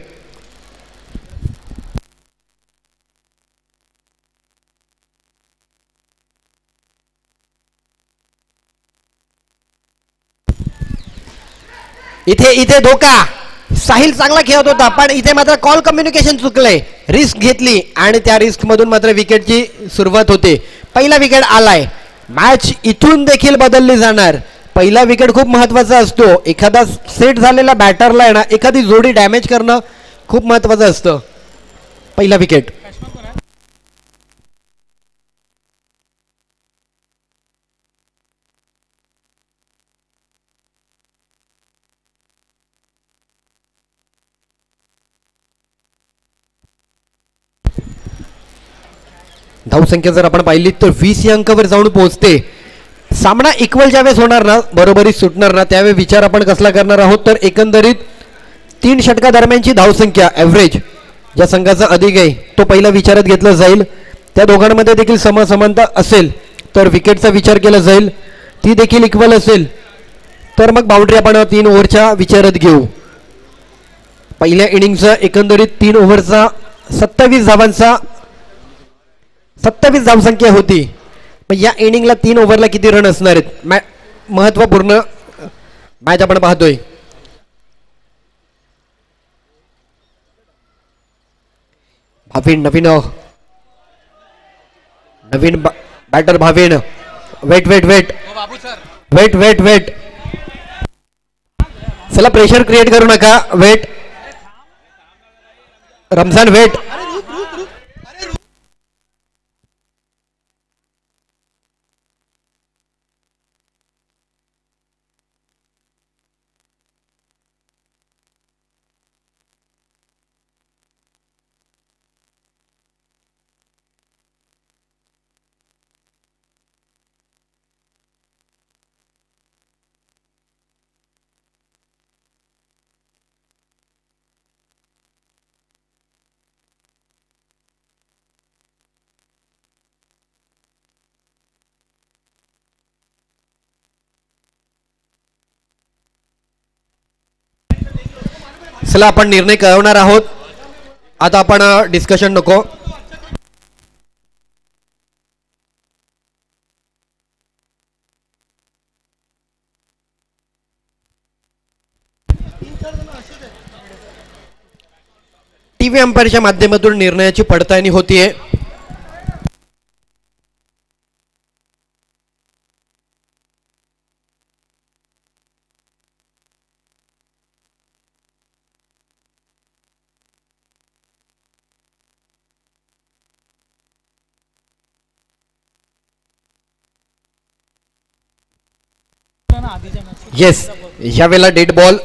इथे इथे धोका. साहिल चांगला खेळत होता पण इथे मात्र कॉल कम्युनिकेशन चुकलंय. रिस्क घेतली आणि त्या रिस्क मधून मात्र विकेटची सुरुवात होते. पहिला विकेट आलाय. मॅच इथून देखील बदलली जाणार. पहिला विकेट खूप महत्वाचा असतो. एखादा सेट झालेला बॅटरला आहे ना एखादी जोडी डॅमेज करणं खूप महत्वाचं असतं. पहिला विकेट. धावसंख्या जर आपण पाहिली तर 20 या अंकावर जाऊन पोहोचते. सामना इक्वल ज्यावेळेस होणार ना, बरोबरीत सुटणार ना, त्यावेळी विचार आपण कसला करणार आहोत तर एकंदरीत 3 षटका दरम्यानची धावसंख्या ॲव्हरेज ज्या संघाचा अधिक आहे तो पहिला विचारात घेतला जाईल. त्या दोघांमध्ये देखील समसमानता असेल तर विकेटचा विचार केला जाईल. ती देखील इक्वल असेल तर मग बाउंड्री आपण 3 ओव्हरच्या विचारात घेऊ. पहिल्या इनिंगचा एकंदरीत 3 ओव्हरचा 27 धावांचा 27 धावसंख्या होती. पण या इनिंगला 3 ओव्हरला किती रन असणार आहेत? महत्वपूर्ण मॅच आपण पाहतोय. भाविन नवीन batter Bhavin. Wait wait wait wait wait wait चला प्रेशर क्रिएट करू नका. Wait Ramzan wait. चला आपण निर्णय कळवणार आहोत. आता आपण डिस्कशन नको. टीव्ही अंपायरच्या माध्यमातून निर्णयाची पडताळणी होतीये. येस, ह्या वेळेला डेड बॉल.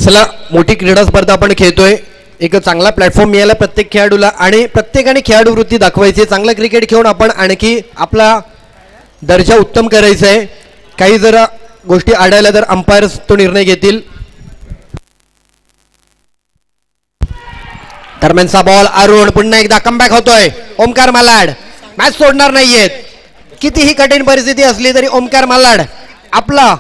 चला मोठी क्रीडा स्पर्धा आपण खेळतोय. एक चांगला प्लॅटफॉर्म मिळाला प्रत्येक खेळाडूला आणि प्रत्येकाने खेळाडू वृत्ती दाखवायची. चांगला क्रिकेट खेळून आपण आणखी आपला दर्जा उत्तम करायचा आहे. काही जरा गोष्टी आढळल्या तर अंपायर्स तो निर्णय घेतील. दरम्यानचा बॉल अरुण पुन्हा एकदा कमबॅक होतोय. ओमकार मालाड मॅच सोडणार नाहीयेत. कितीही कठीण परिस्थिती असली तरी ओमकार मालाड आपला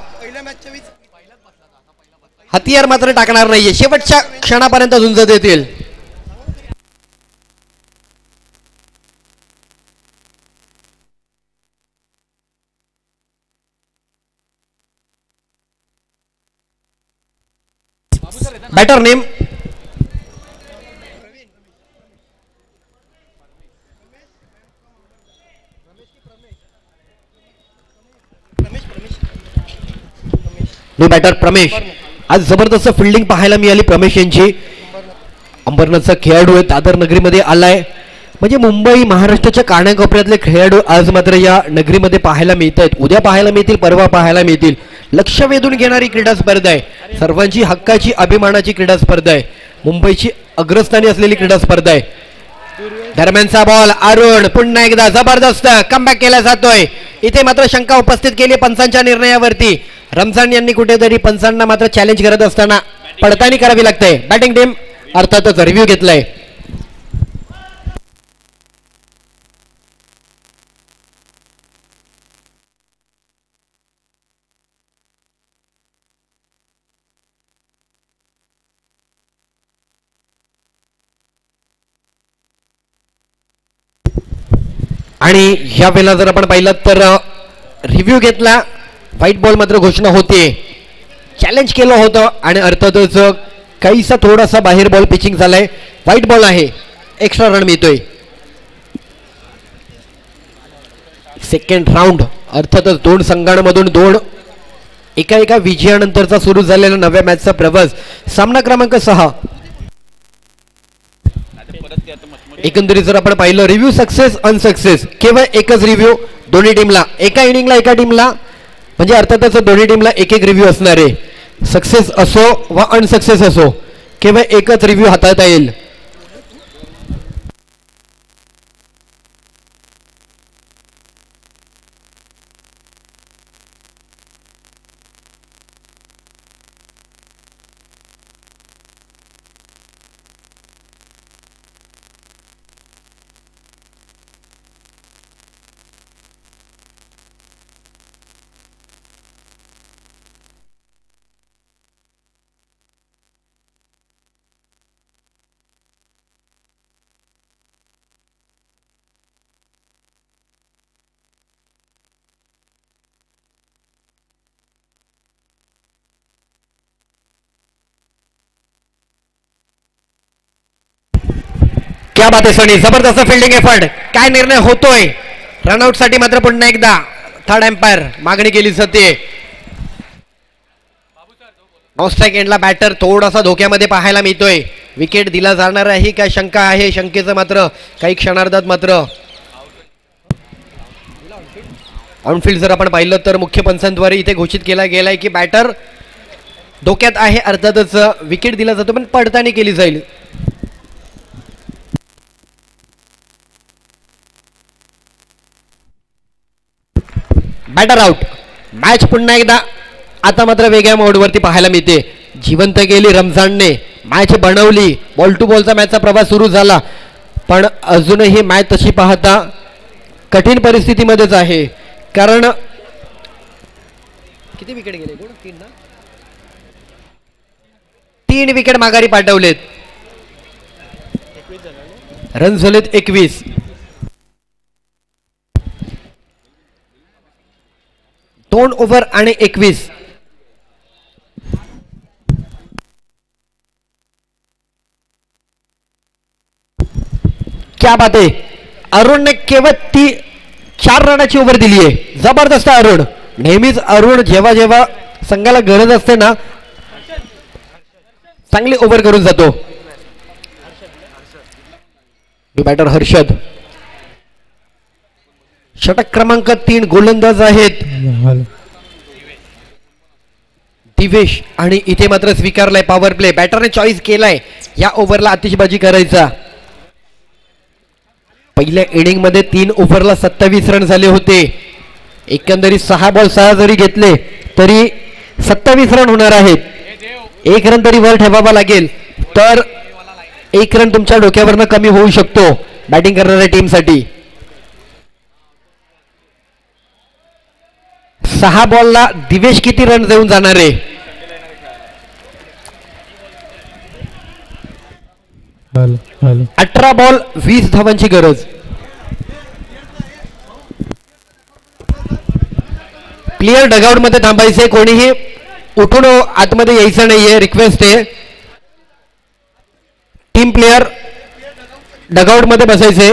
हतियार मात्र टाकणार नाहीये. शेवटच्या क्षणापर्यंत झुंज देतील. Batter name batter Pramesh. आज जबरदस्त फिल्डिंग पाहायला मिळाली प्रमेश यांची. अंबरनाथचा खेळाडू आहे, दादर नगरीमध्ये आलाय. म्हणजे मुंबई महाराष्ट्राच्या कानाकोपऱ्यातले खेळाडू आज मात्र या नगरीमध्ये पाहायला मिळत आहेत. उद्या पाहायला मिळतील, परवा पाहायला मिळतील. लक्ष वेधून घेणारी क्रीडा स्पर्धा आहे. सर्वांची हक्काची अभिमानाची क्रीडा स्पर्धा आहे. मुंबईची अग्रस्थानी असलेली क्रीडा स्पर्धा आहे. दरम्यानचा बॉल अरुण पुन्हा एकदा जबरदस्त कमबॅक केला जातोय. इथे मात्र शंका उपस्थित केली पंचांच्या निर्णयावरती. रमजान यांनी कुठेतरी पंचांना मात्र चॅलेंज करत असताना पडताळणी करावी लागते. बॅटिंग टीम अर्थातच रिव्ह्यू घेतलाय. आणि ह्या वेळेला जर आपण पाहिलं तर रिव्ह्यू घेतला. व्हाईट बॉल मात्र घोषणा होते. चॅलेंज केलं होतं आणि अर्थातच काहीसा थोडासा बाहेर बॉल पिचिंग झालाय. व्हाईट बॉल आहे. एक्स्ट्रा रन मिळतोय. सेकंड राऊंड अर्थातच 2 संघांमधून 2 एका विजयानंतरचा सुरू झालेला नव्या मॅचचा प्रवास. सामना क्रमांक 6. एकंदरीत जर आपण पाहिलं रिव्ह्यू सक्सेस अनसक्सेस केवळ एकच रिव्ह्यू दोन्ही टीमला. एका इनिंगला एका टीमला म्हणजे अर्थातच दोन्ही टीमला एक रिव्ह्यू असणार आहे. सक्सेस असो वा अनसक्सेस असो केवळ एकच रिव्ह्यू हाताळता येईल. क्या बात आहे सोनी, जबरदस्त फिल्डिंग एफर्ट. काय निर्णय होतोय रनआउट साठी मात्र पुन्हा एकदा थर्ड एम्पायर मागणी केली जाते. नॉन स्ट्राईक एंडला बॅटर थोडासा धोक्यामध्ये पाहायला मिळतोय. विकेट दिला जाणार आहे काय शंका आहे. शंकेचं मात्र काही क्षणार्धात मात्र ऑनफिल्ड जर आपण पाहिलं तर मुख्य पंचांद्वारे इथे घोषित केला गेलाय की बॅटर धोक्यात आहे. अर्थातच विकेट दिला जातो पण पडताना केली जाईल. Batter out. मॅच पुन्हा एकदा आता मात्र वेगळ्या मोडवरती पाहायला मिळते. जिवंत गेली रमजानने, मॅच बनवली, बॉल टू बॉलचा मॅचचा प्रवास सुरू झाला पण अजूनही मॅच तशी पाहता कठीण परिस्थितीमध्येच आहे. कारण किती विकेट गेले? 3 ना. 3 विकेट माघारी पाठवलेत. रन झालेत 21. 2 ओव्हर आणि 21. क्या बात आहे. अरुणने केवळ 4 रनाची ओव्हर दिली आहे. जबरदस्त अरुण. नेहमीच अरुण जेव्हा जेव्हा संघाला गरज असते ना चांगली ओव्हर करून जातो. बॅटर हर्षद. षटक क्रमांक 3 गोलंदाज आहेत दिवेश आणि इथे मात्र स्वीकारलाय पॉवर प्ले. बॅटरने चॉईस केलाय या ओव्हरला आतिषबाजी करायचा. पहिल्या इनिंग मध्ये 3 ओव्हरला 27 रन झाले होते. एकंदरीत 6 बॉल 6 जरी घेतले तरी 27 रन होणार आहेत. 1 रन तरी वर ठेवावा लागेल तर 1 रन तुमच्या डोक्यावरनं कमी होऊ शकतो बॅटिंग करणाऱ्या टीमसाठी. 6 बॉलला दिवेश किती रन देऊन जाणार आहे? 18 बॉल 20 धावांची गरज. प्लेयर डगआउट मध्ये थांबायचे. कोणीही उठून आतमध्ये यायचं नाहीये. रिक्वेस्ट आहे टीम प्लेयर डगआउट मध्ये बसायचे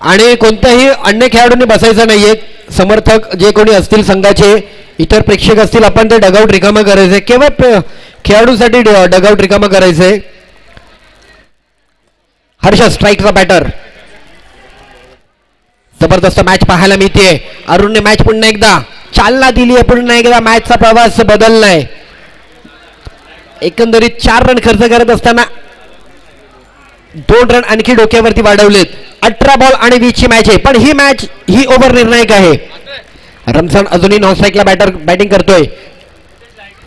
आणि कोणत्याही अन्य खेळाडूंनी बसायचं नाहीये. समर्थक जे कोणी असतील संघाचे इतर प्रेक्षक असतील आपण ते डगआउट रिकामं करायचे. केवळ खेळाडूसाठी डगआउट रिकामं करायचे. हर्ष स्ट्राईकचा बॅटर. जबरदस्त मॅच पाहायला मिळते. अरुणने मॅच पुन्हा एकदा चालना दिली आहे. पुन्हा एकदा मॅचचा प्रवास बदललाय. एकंदरीत 4 रन खर्च करत असताना 2 रन आणखी डोक्यावरती वाढवलेत. 18 बॉल आणि 20 ची मॅच आहे पण ही ओव्हर निर्णायक आहे. रमजान अजूनही नॉन स्ट्राईकला बॅटिंग करतोय.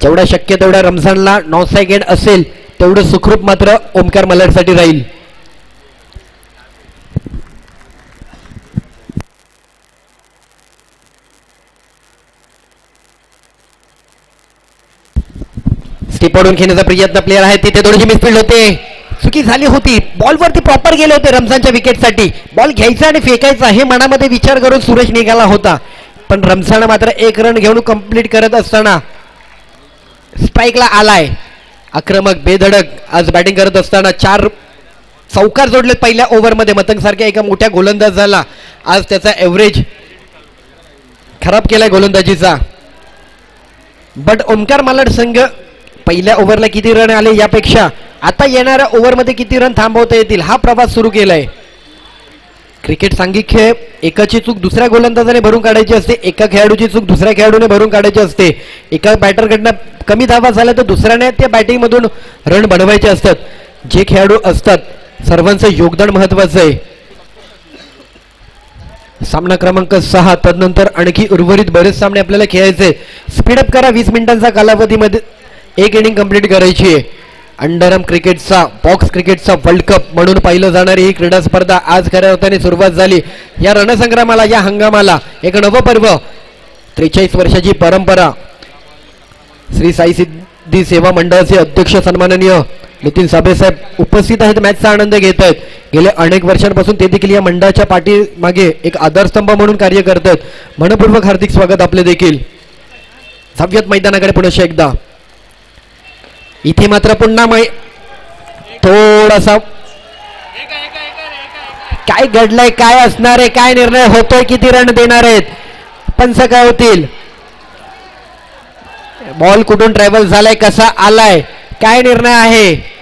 जेवढा शक्य तेवढ्या रमजानला नॉन स्ट्राईक एंड असेल तेवढं सुखरूप मात्र ओमकार मल्हारसाठी राहील. स्टिपवरून खेळण्याचा प्रयत्न प्लेयर आहे तिथे थोडीशी मिसफील्ड होते. चुकी झाली होती. बॉलवरती प्रॉपर गेले होते रमजानच्या विकेटसाठी. बॉल घ्यायचा आणि फेकायचा हे मनामध्ये विचार करून सुरेश निघाला होता पण रमजान मात्र 1 रन घेऊन कंप्लीट करत असताना स्ट्राईकला आलाय. आक्रमक बेधडक आज बॅटिंग करत असताना 4 चौकार जोडलेत पहिल्या ओव्हरमध्ये. मतंग सारख्या एका मोठ्या गोलंदाजाला आज त्याचा एव्हरेज खराब केलाय गोलंदाजीचा. बट ओमकार मालाड संघ पहिल्या ओव्हरला किती रन आले यापेक्षा आता येणाऱ्या ओव्हरमध्ये किती रन थांबवता येतील हा प्रवास सुरू केलाय. क्रिकेट सांघिक खेळ. एकाची चूक दुसऱ्या गोलंदाजाने भरून काढायची असते, एका खेळाडूची चूक दुसऱ्या खेळाडूने भरून काढायची असते. एका बॅटरकडनं कमी धावा झाल्या तर दुसऱ्याने त्या बॅटिंगमधून रन बनवायचे असतात. जे खेळाडू असतात सर्वांचं योगदान महत्वाचं आहे. सामना क्रमांक 6. तदनंतर आणखी उर्वरित बरेच सामने आपल्याला खेळायचे. स्पीडअप करा. 20 मिनिटांचा कालावधीमध्ये एक इनिंग कंप्लीट करायची आहे. अंडरआर्म क्रिकेटचा बॉक्स क्रिकेटचा वर्ल्ड कप म्हणून पाहिलं जाणारी ही क्रीडा स्पर्धा आज खऱ्या अर्थाने सुरुवात झाली. या रणसंग्रामाला, या हंगामाला एक नवपर्व, 43 वर्षाची परंपरा. श्री साई सिद्धी सेवा मंडळाचे अध्यक्ष सन्माननीय नितीन साबळेसाहेब उपस्थित आहेत, मॅचचा आनंद घेत आहेत. गेल्या अनेक वर्षांपासून ते देखील या मंडळाच्या पाठीमागे एक आधारस्तंभ म्हणून कार्य करतात. मनपूर्वक हार्दिक स्वागत आपले देखील. जाऊयात मैदानाकडे पुन्हा एकदा. इथे मात्र पुन्हा थोडासा काय घडलंय, काय असणार आहे, काय निर्णय होतोय, किती रन देणार आहेत, पंच काय होतील, बॉल कुठून ट्रॅव्हल झालाय, कसा आलाय, काय निर्णय आहे.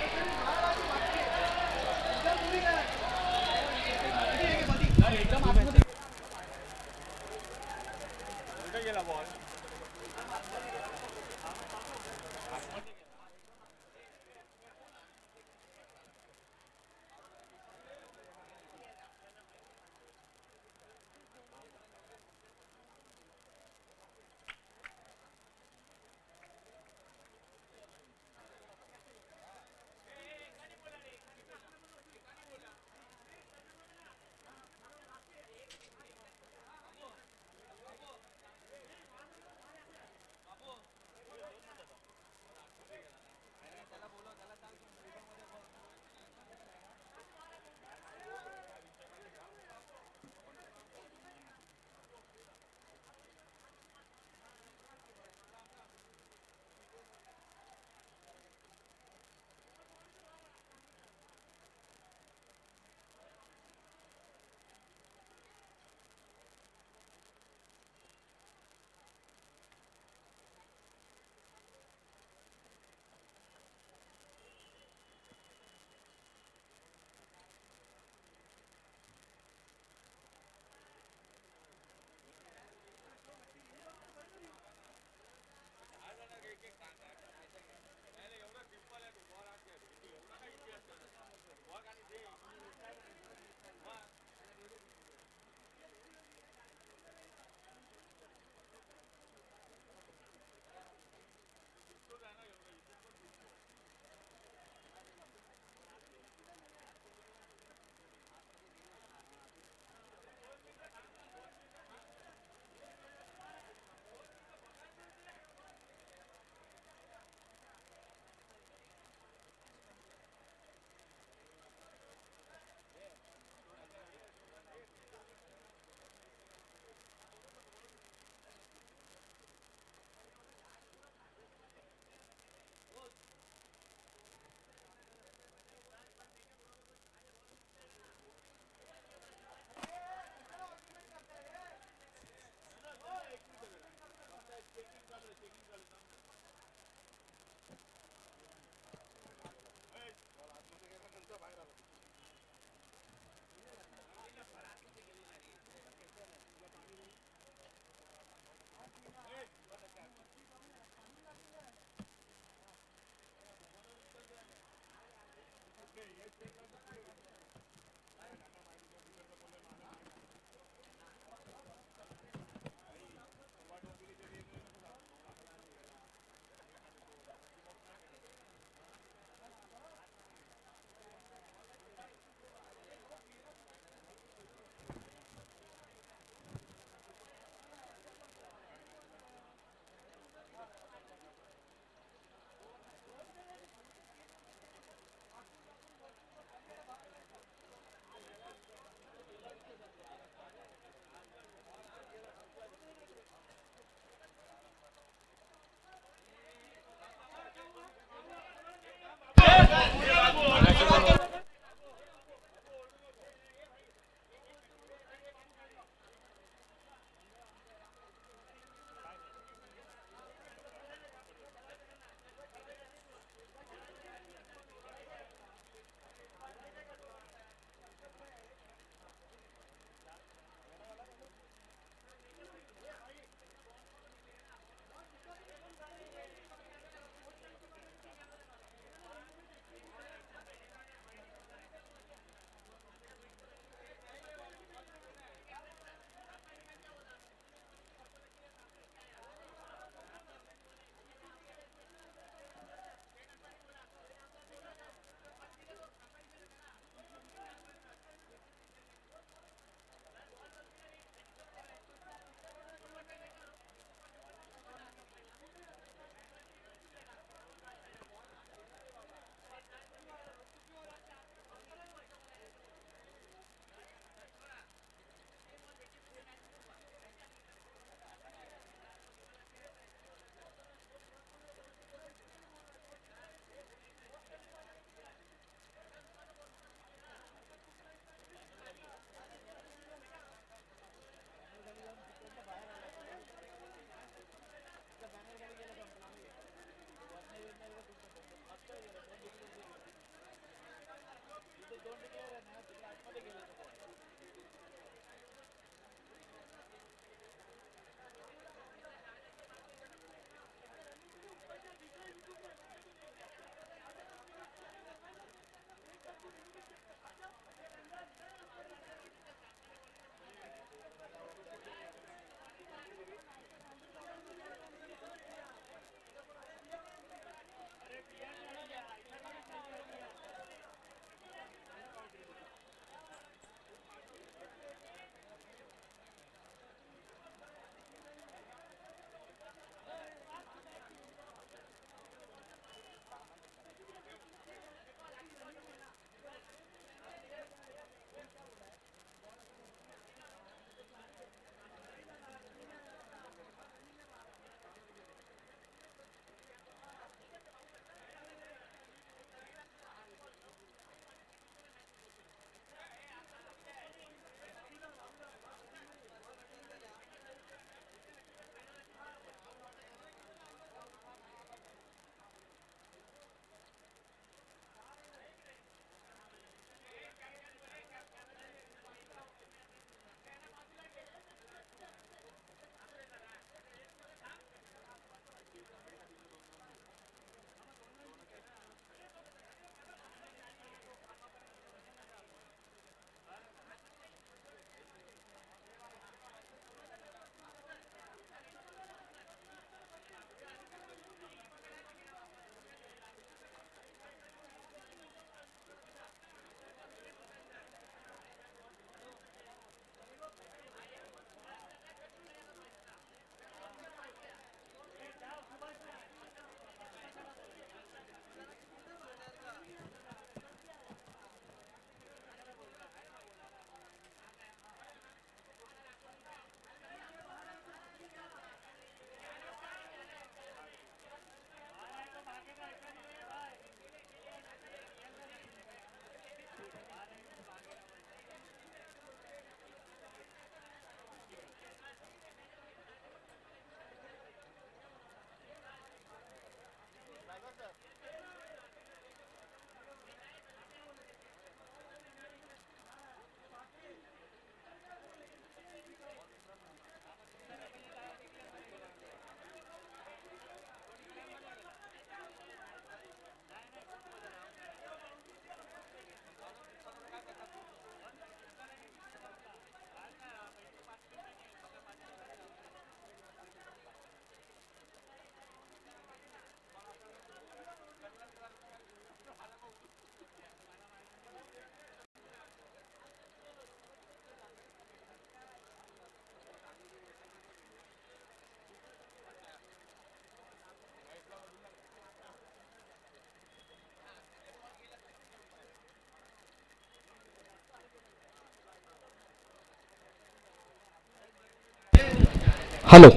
हॅलो.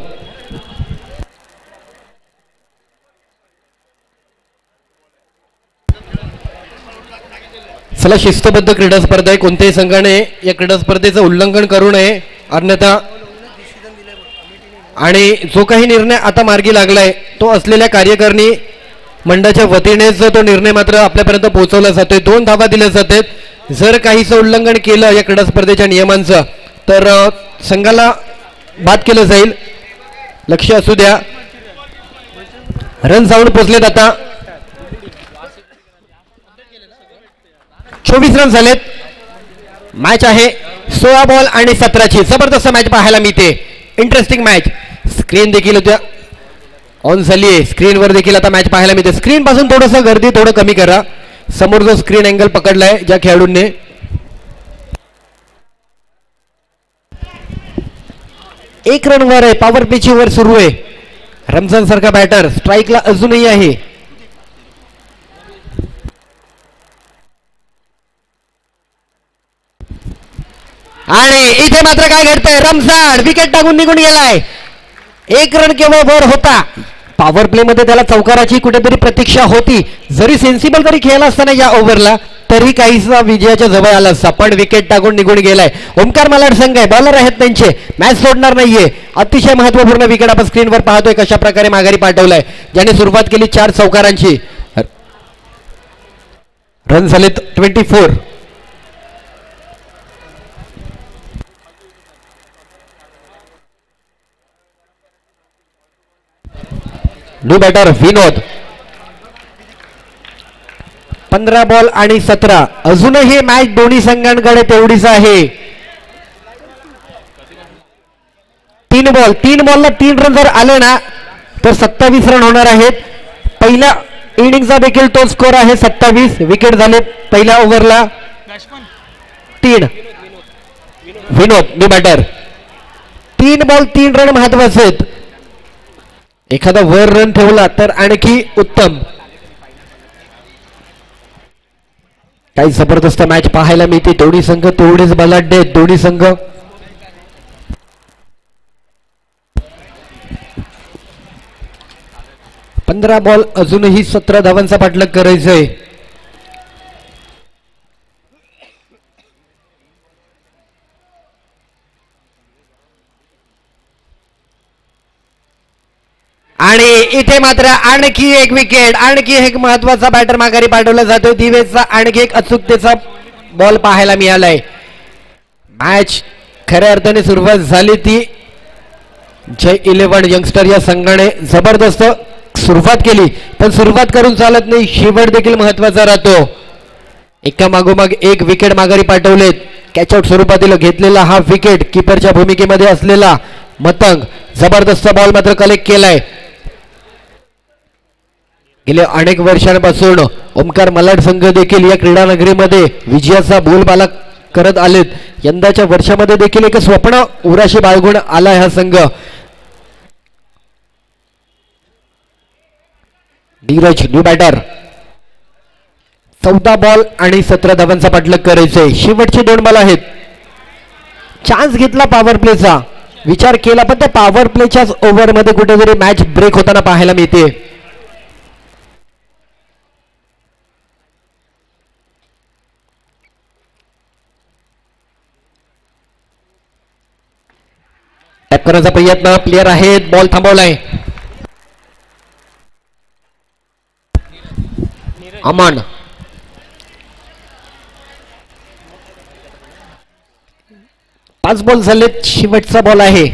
चला, शिस्तबद्ध क्रीडा स्पर्धा आहे. कोणत्याही संघाने या क्रीडा स्पर्धेचं उल्लंघन करू नये, अन्यथा आणि जो काही निर्णय आता मार्गी लागलाय तो असलेल्या कार्यकारिणी मंडळाच्या वतीनेच तो निर्णय मात्र आपल्यापर्यंत पोहोचवला जातोय. 2 धावा दिल्या जातात. जर काहीचं उल्लंघन केलं या क्रीडा स्पर्धेच्या नियमांचं तर संघाला बाद केलं जाईल. लक्ष असू द्या. रन साऊंड पोचलेत. आता 24 रन झालेत. मॅच आहे 16 बॉल आणि 17ची. जबरदस्त मॅच पाहायला मिळते. Interesting match. स्क्रीन देखील होत्या ऑन झाली आहे. स्क्रीनवर देखील आता मॅच पाहायला मिळते. स्क्रीन पासून थोडंसं गर्दी थोडं कमी करा. समोर जो स्क्रीन अँगल पकडलाय ज्या खेळाडूंनी, 1 रन वर आहे. पॉवर प्लेची वर सुरू आहे. रमजान सारखा बॅटर स्ट्राईकला अजूनही आहे. आणि इथे मात्र काय घडतंय, रमजान विकेट टाकून निघून गेलाय. 1 रन केवळ वर होता. पॉवर प्ले मध्ये त्याला चौकाराची कुठेतरी प्रतीक्षा होती. जरी सेन्सिबल जरी खेळला असताना या ओव्हरला तरी काहीसा विजयाच्या जवळ आला असता, पण विकेट टाकून निघून गेलाय. ओमकार मालाड संघ आहे, बॉलर आहेत त्यांचे, मॅच सोडणार नाहीये. अतिशय महत्वपूर्ण विकेट आपण स्क्रीनवर पाहतोय कशा प्रकारे माघारी पाठवलाय, ज्याने सुरुवात केली 4 चौकारांची. रन झालेत 24. न्यू बॅटर विनोद. 15 बॉल आणि 17. अजूनही मॅच दोन्ही संघांकडे तेवढीच आहे. 3 बॉलला 3 रन जर आले ना तर 27 रन होणार आहेत. पहिल्या इनिंगचा देखील तो स्कोर आहे 27. विकेट झाले पहिल्या ओव्हरला 3. विनोद न्यू बॅटर. 3 बॉल 3 रन महत्वाचे आहेत. एखादा वर रन ठेवला तर आणखी उत्तम. काही जबरदस्त मॅच पाहायला मिळते. दोन्ही संघ तेवढेच बलाढ्य आहेत. दोन्ही संघ पंधरा बॉल अजूनही 17 धावांचा पाठलाग करायचंय. आणि इथे मात्र आणखी एक विकेट, आणखी एक महत्वाचा बॅटर माघारी पाठवला जातोय. दिवेचा आणखी एक अचूकतेचा बॉल पाहायला मिळालाय. मॅच खऱ्या अर्थाने सुरुवात झाली ती जय 11 यंगस्टर या संघाने जबरदस्त सुरुवात केली, पण सुरुवात करून चालत नाही, शेवट देखील महत्वाचा राहतो. एका मागोमाग एक विकेट माघारी पाठवलेत. कॅचआउट स्वरूपातील घेतलेला हा विकेट, किपरच्या भूमिकेमध्ये असलेला मतंग जबरदस्त बॉल मात्र कलेक्ट केलाय. गेल्या अनेक वर्षांपासून ओमकार मलाड संघ देखील या क्रीडा नगरीमध्ये विजयाचा बोलबाला करत आलेत. यंदाच्या वर्षामध्ये देखील एक स्वप्न उराशी बाळगून आलाय हा संघ. Dheeraj new batter. 14 बॉल आणि 17 धावांचा पाठलाग करायचंय. शेवटचे 2 बॉल आहेत. चान्स घेतला पॉवर प्लेचा, विचार केला, पण त्या पॉवर प्लेच्याच ओव्हरमध्ये कुठेतरी मॅच ब्रेक होताना पाहायला मिळते. टॅप करण्याचा प्रयत्न, प्लेयर आहेत, बॉल थांबवलाय. अमन पाच बॉल झालेत, शेवटचा बॉल आहे.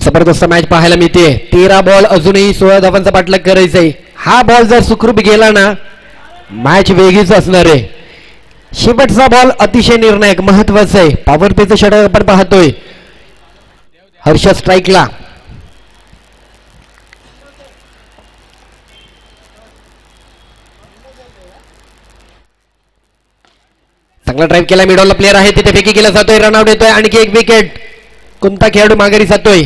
जबरदस्त मॅच पाहायला मिळते. 13 बॉल अजूनही 16 धावांचा पाठलाग करायचा आहे. हा बॉल जर सुखरूप गेला ना मॅच वेगळीच असणार आहे. शेवटचा बॉल अतिशय निर्णायक महत्वाचा आहे. पॉवर प्लेचं षटक आपण पाहतोय. हर्ष स्ट्राईकला. चांगला ड्राईव्ह केला, मिडॉलला प्लेयर आहे तिथे फेकी केला जातोय, रनआउट येतोय. आणखी एक विकेट. कोणता खेळाडू माघारी जातोय?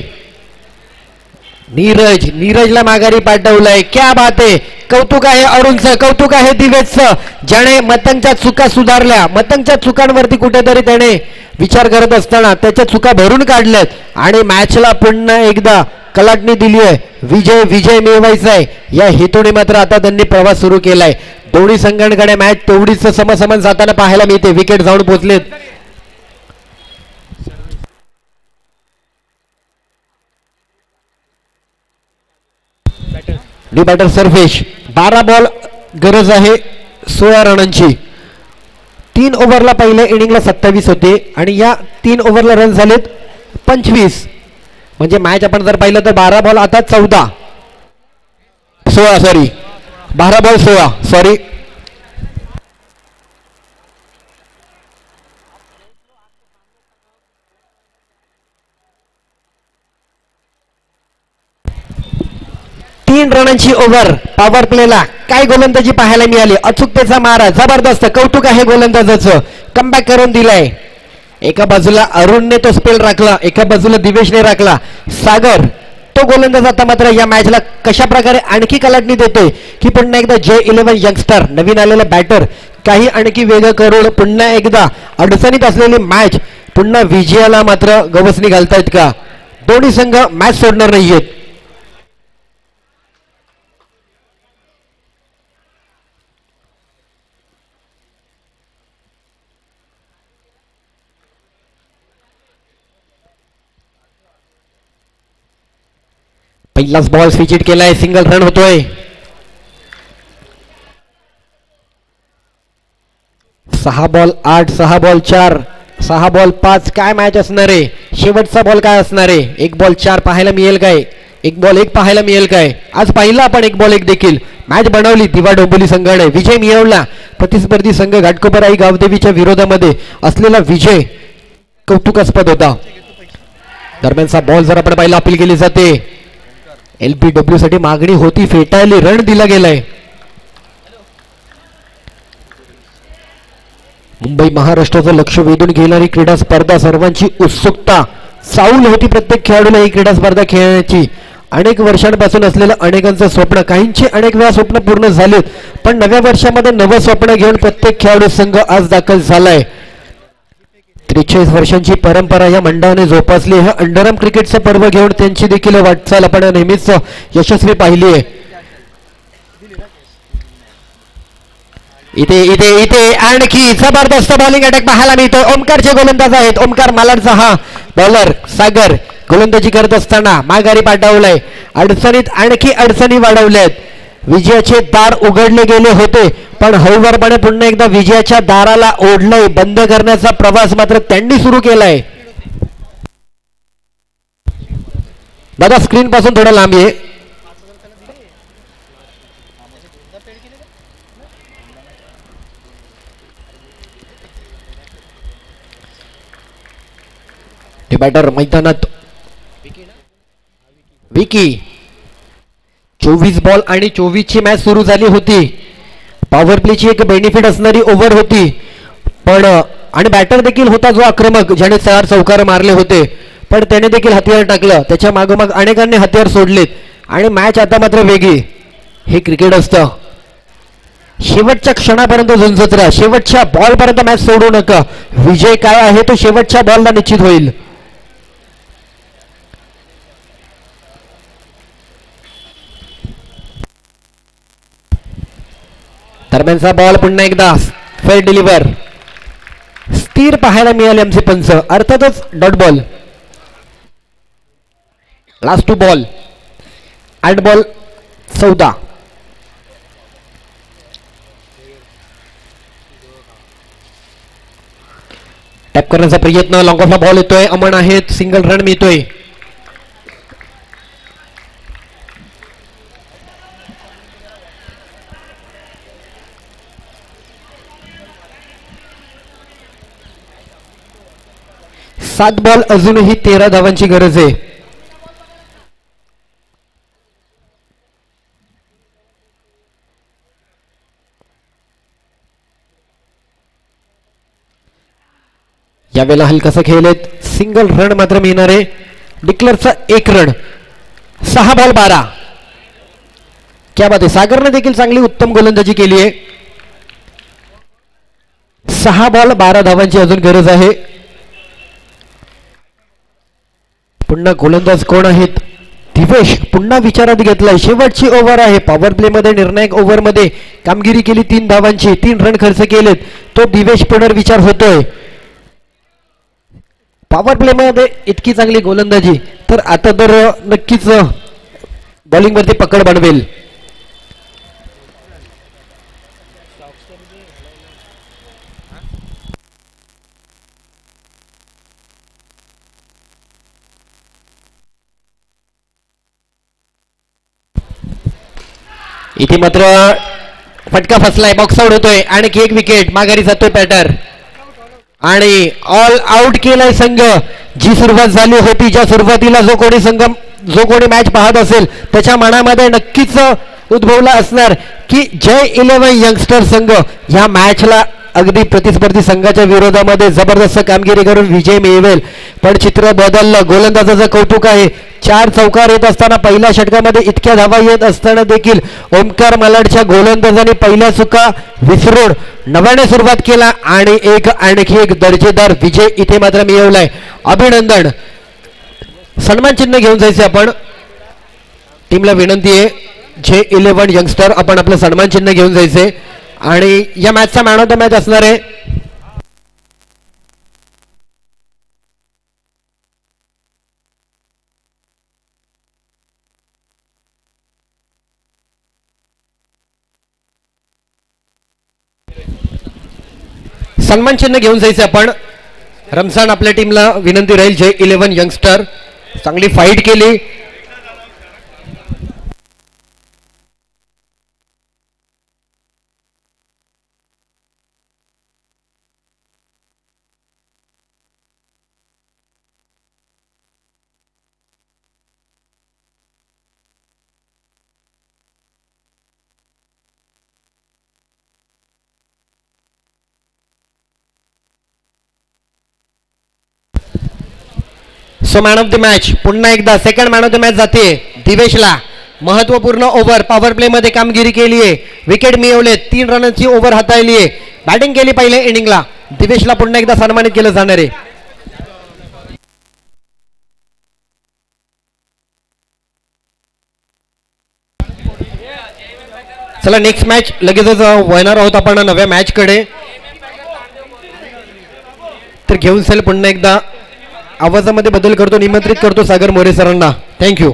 नीरजला माघारी पाठवलंय. क्या बात आहे. कौतुक आहे अरुणचं, कौतुक आहे दिवेशचं, ज्याने मतंगच्या चुका सुधारल्या. मतंगच्या चुकांवरती कुठेतरी त्याने विचार करत असताना त्याच्या चुका भरून काढल्यात आणि मॅचला पुन्हा एकदा कलाटणी दिली आहे. विजय मिळवायचा आहे या हेतूने मात्र आता त्यांनी प्रवास सुरू केलाय. दोन्ही संघांकडे मॅच तेवढीच समसमान जाताना पाहायला मिळते. विकेट जाऊन पोहोचलेत. न्यू बॅटर सर्फेश. 12 बॉल गरज आहे 16 रनांची. 3 ओव्हरला पहिल्या इनिंगला 27 होते आणि या 3 ओव्हरला रन झालेत 25. म्हणजे मॅच आपण जर पाहिलं तर 12 बॉल आता 16 सॉरी 12 बॉल 16 सॉरी. तीन रनांची ओव्हर. पॉवर प्लेला काय गोलंदाजी पाहायला मिळाली. अचूकतेचा मारा जबरदस्त. कौतुक आहे गोलंदाजाचं. कमबॅक करून दिलाय. एका बाजूला अरुणने तो स्पेल राखला, एका बाजूला दिवेशने राखला. सागर तो गोलंदाज आता मात्र या मॅचला कशा प्रकारे आणखी कलाटणी देतोय की पुन्हा एकदा J11 यंगस्टर नवीन आलेला बॅटर काही आणखी वेगळं करून पुन्हा एकदा अडचणीत असलेली मॅच पुन्हा विजयाला मात्र गवसणी घालतायत का. दोन्ही संघ मॅच सोडणार नाहीयेत. पहिलाच बॉल स्विचिट केलाय. सिंगल रन होतोय. 6 बॉल 8, 6 बॉल 4, 6 बॉल 5. काय मॅच असणार आहे. शेवटचा बॉल काय असणार आहे. 1 बॉल 4 पाहायला मिळेल काय. 1 बॉल 1 पाहायला मिळेल काय. आज पाहिला आपण 1 बॉल 1 देखील मॅच बनवली दिवा डोंबिवली संघाने. विजय मिळवला. प्रतिस्पर्धी संघ घाटकोपराई गावदेवीच्या विरोधामध्ये असलेला विजय कौतुकास्पद होता. दरम्यानचा बॉल जर आपण पाहिला अपील केली जाते. LBW साठी मागणी होती फेटाळली. रन दिला गेलाय. मुंबई महाराष्ट्राचं लक्ष वेधून घेणारी क्रीडा स्पर्धा. सर्वांची उत्सुकता चाहूल होती प्रत्येक खेळाडूला ही क्रीडा स्पर्धा खेळण्याची. अनेक वर्षांपासून असलेलं अनेकांचं स्वप्न, काहींची अनेक वेळा स्वप्न पूर्ण झालीत, पण नव्या वर्षामध्ये नवं स्वप्न घेऊन प्रत्येक खेळाडू संघ आज दाखल झालाय. 43 वर्षांची परंपरा या मंडळाने जोपासली. हे अंडरआर्म क्रिकेटचं पर्व घेऊन त्यांची देखील वाटचाल आपण नेहमीच यशस्वी पाहिली आहे. इथे आणखी जबरदस्त बॉलिंग अटॅक पाहायला मिळतो. ओमकारचे गोलंदाज आहेत. ओमकार मालाडचा हा बॉलर. सागर गोलंदाजी करत असताना माघारी पाठवलाय. अडचणीत आणखी अडचणी वाढवल्यात. विजयाचे दार उघडले गेले होते पण हळूवारपणे पुन्हा एकदा विजयाच्या दाराला ओढलंय. बंद करण्याचा प्रवास मात्र त्यांनी सुरू केलाय. दादा स्क्रीन पासून थोडं लांब आहे. हे बॅटर मैदानात विकी. 24 बॉल आणि 24 ची मॅच सुरू झाली होती. पॉवर प्लेची एक बेनिफिट असणारी ओव्हर होती पण आणि बॅटर देखील होता जो आक्रमक, ज्याने 4 चौकार मारले होते, पण त्याने देखील हत्यार टाकलं. त्याच्या मागोमाग अनेकांनी हत्यार सोडलेत आणि मॅच आता मात्र वेगळी. हे क्रिकेट असतं. शेवटच्या क्षणापर्यंत झुंजत राहा. शेवटच्या बॉलपर्यंत मॅच सोडू नका. विजय काय आहे तो शेवटच्या बॉलला निश्चित होईल. दरम्यानचा बॉल पुन्हा एकदा फेअर डिलिव्हर. स्थिर पाहायला मिळाले आमचे पंच. अर्थातच dot ball. Last 2 ball 8 ball 14. Tap करण्याचा प्रयत्न. लॉंग ऑफला बॉल येतोय. अमन आहेत. सिंगल रन मिळतोय. सात बॉल अजूनही 13 धावांची गरज आहे. यावेळेला हलकासा खेळलेत. सिंगल रन मात्र मिळणार आहे. डिक्लेअरचा 1 रन. 6 बॉल 12. क्या बात आहे, सागरने देखील चांगली उत्तम गोलंदाजी केली आहे. 6 बॉल 12 धावांची अजून गरज आहे. पुन्हा गोलंदाज कोण आहेत? दिवेश पुन्हा विचारात घेतलाय. शेवटची ओव्हर आहे. पॉवर प्ले मध्ये निर्णायक ओव्हर मध्ये कामगिरी केली 3 धावांची, 3 रन खर्च केलेत. तो दिवेश पुनर्विचार होतोय. पॉवर प्ले मध्ये इतकी चांगली गोलंदाजी, तर आता तर नक्कीच बॉलिंग वरती पकड बनवेल. इथे मात्र फटका फसलाय. बॉक्स आउट होतोय. आणखी एक विकेट माघारी जातोय बॅटर आणि ऑल आउट केलाय संघ. जी सुरुवात झाली होती, ज्या सुरुवातीला जो कोणी मॅच पाहत असेल त्याच्या मनामध्ये नक्कीच उद्भवला असणार की जय 11 यंगस्टर संघ ह्या मॅचला अगदी प्रतिस्पर्धी संघाच्या विरोधामध्ये जबरदस्त कामगिरी करून विजय मिळवेल. पण चित्र बदललं. गोलंदाजाचं कौतुक आहे. 4 चौकार येत असताना पहिल्या षटकामध्ये इतक्या धावा येत असताना देखील ओमकार मालाडच्या गोलंदाजाने पहिल्या चुका विसरून नव्याने सुरुवात केला आणि आणखी एक दर्जेदार विजय इथे मात्र मिळवलाय. अभिनंदन. सन्मान चिन्ह घेऊन जायचे आपण. टीमला विनंती आहे, जे 11 यंगस्टर आपण आपलं सन्मान चिन्ह घेऊन जायचे आणि या मॅचचा मॅन ऑफ द मॅच असणार आहे. सन्मान चिन्ह घेऊन जायचे आपण. रमजान आपल्या टीमला विनंती राहील, जय 11 यंगस्टर चांगली फाईट केली. So man of the match पुन्हा एकदा second man of the match जाते दिवेशला. महत्वपूर्ण ओव्हर पॉवर प्ले मध्ये कामगिरी केली आहे. विकेट मिळवले. 3 रनांची ओव्हर हाताळली आहे. बॅटिंग केली पहिल्या इनिंगला. दिवेशला पुन्हा एकदा सन्मानित केलं जाणार आहे. चला नेक्स्ट मॅच लगेचच वळणार आहोत आपण नव्या मॅच कडे. तर घेऊन चल पुन्हा एकदा आवाजामध्ये बदल करतो, निमंत्रित करतो सागर मोरे सरांना. थँक्यू.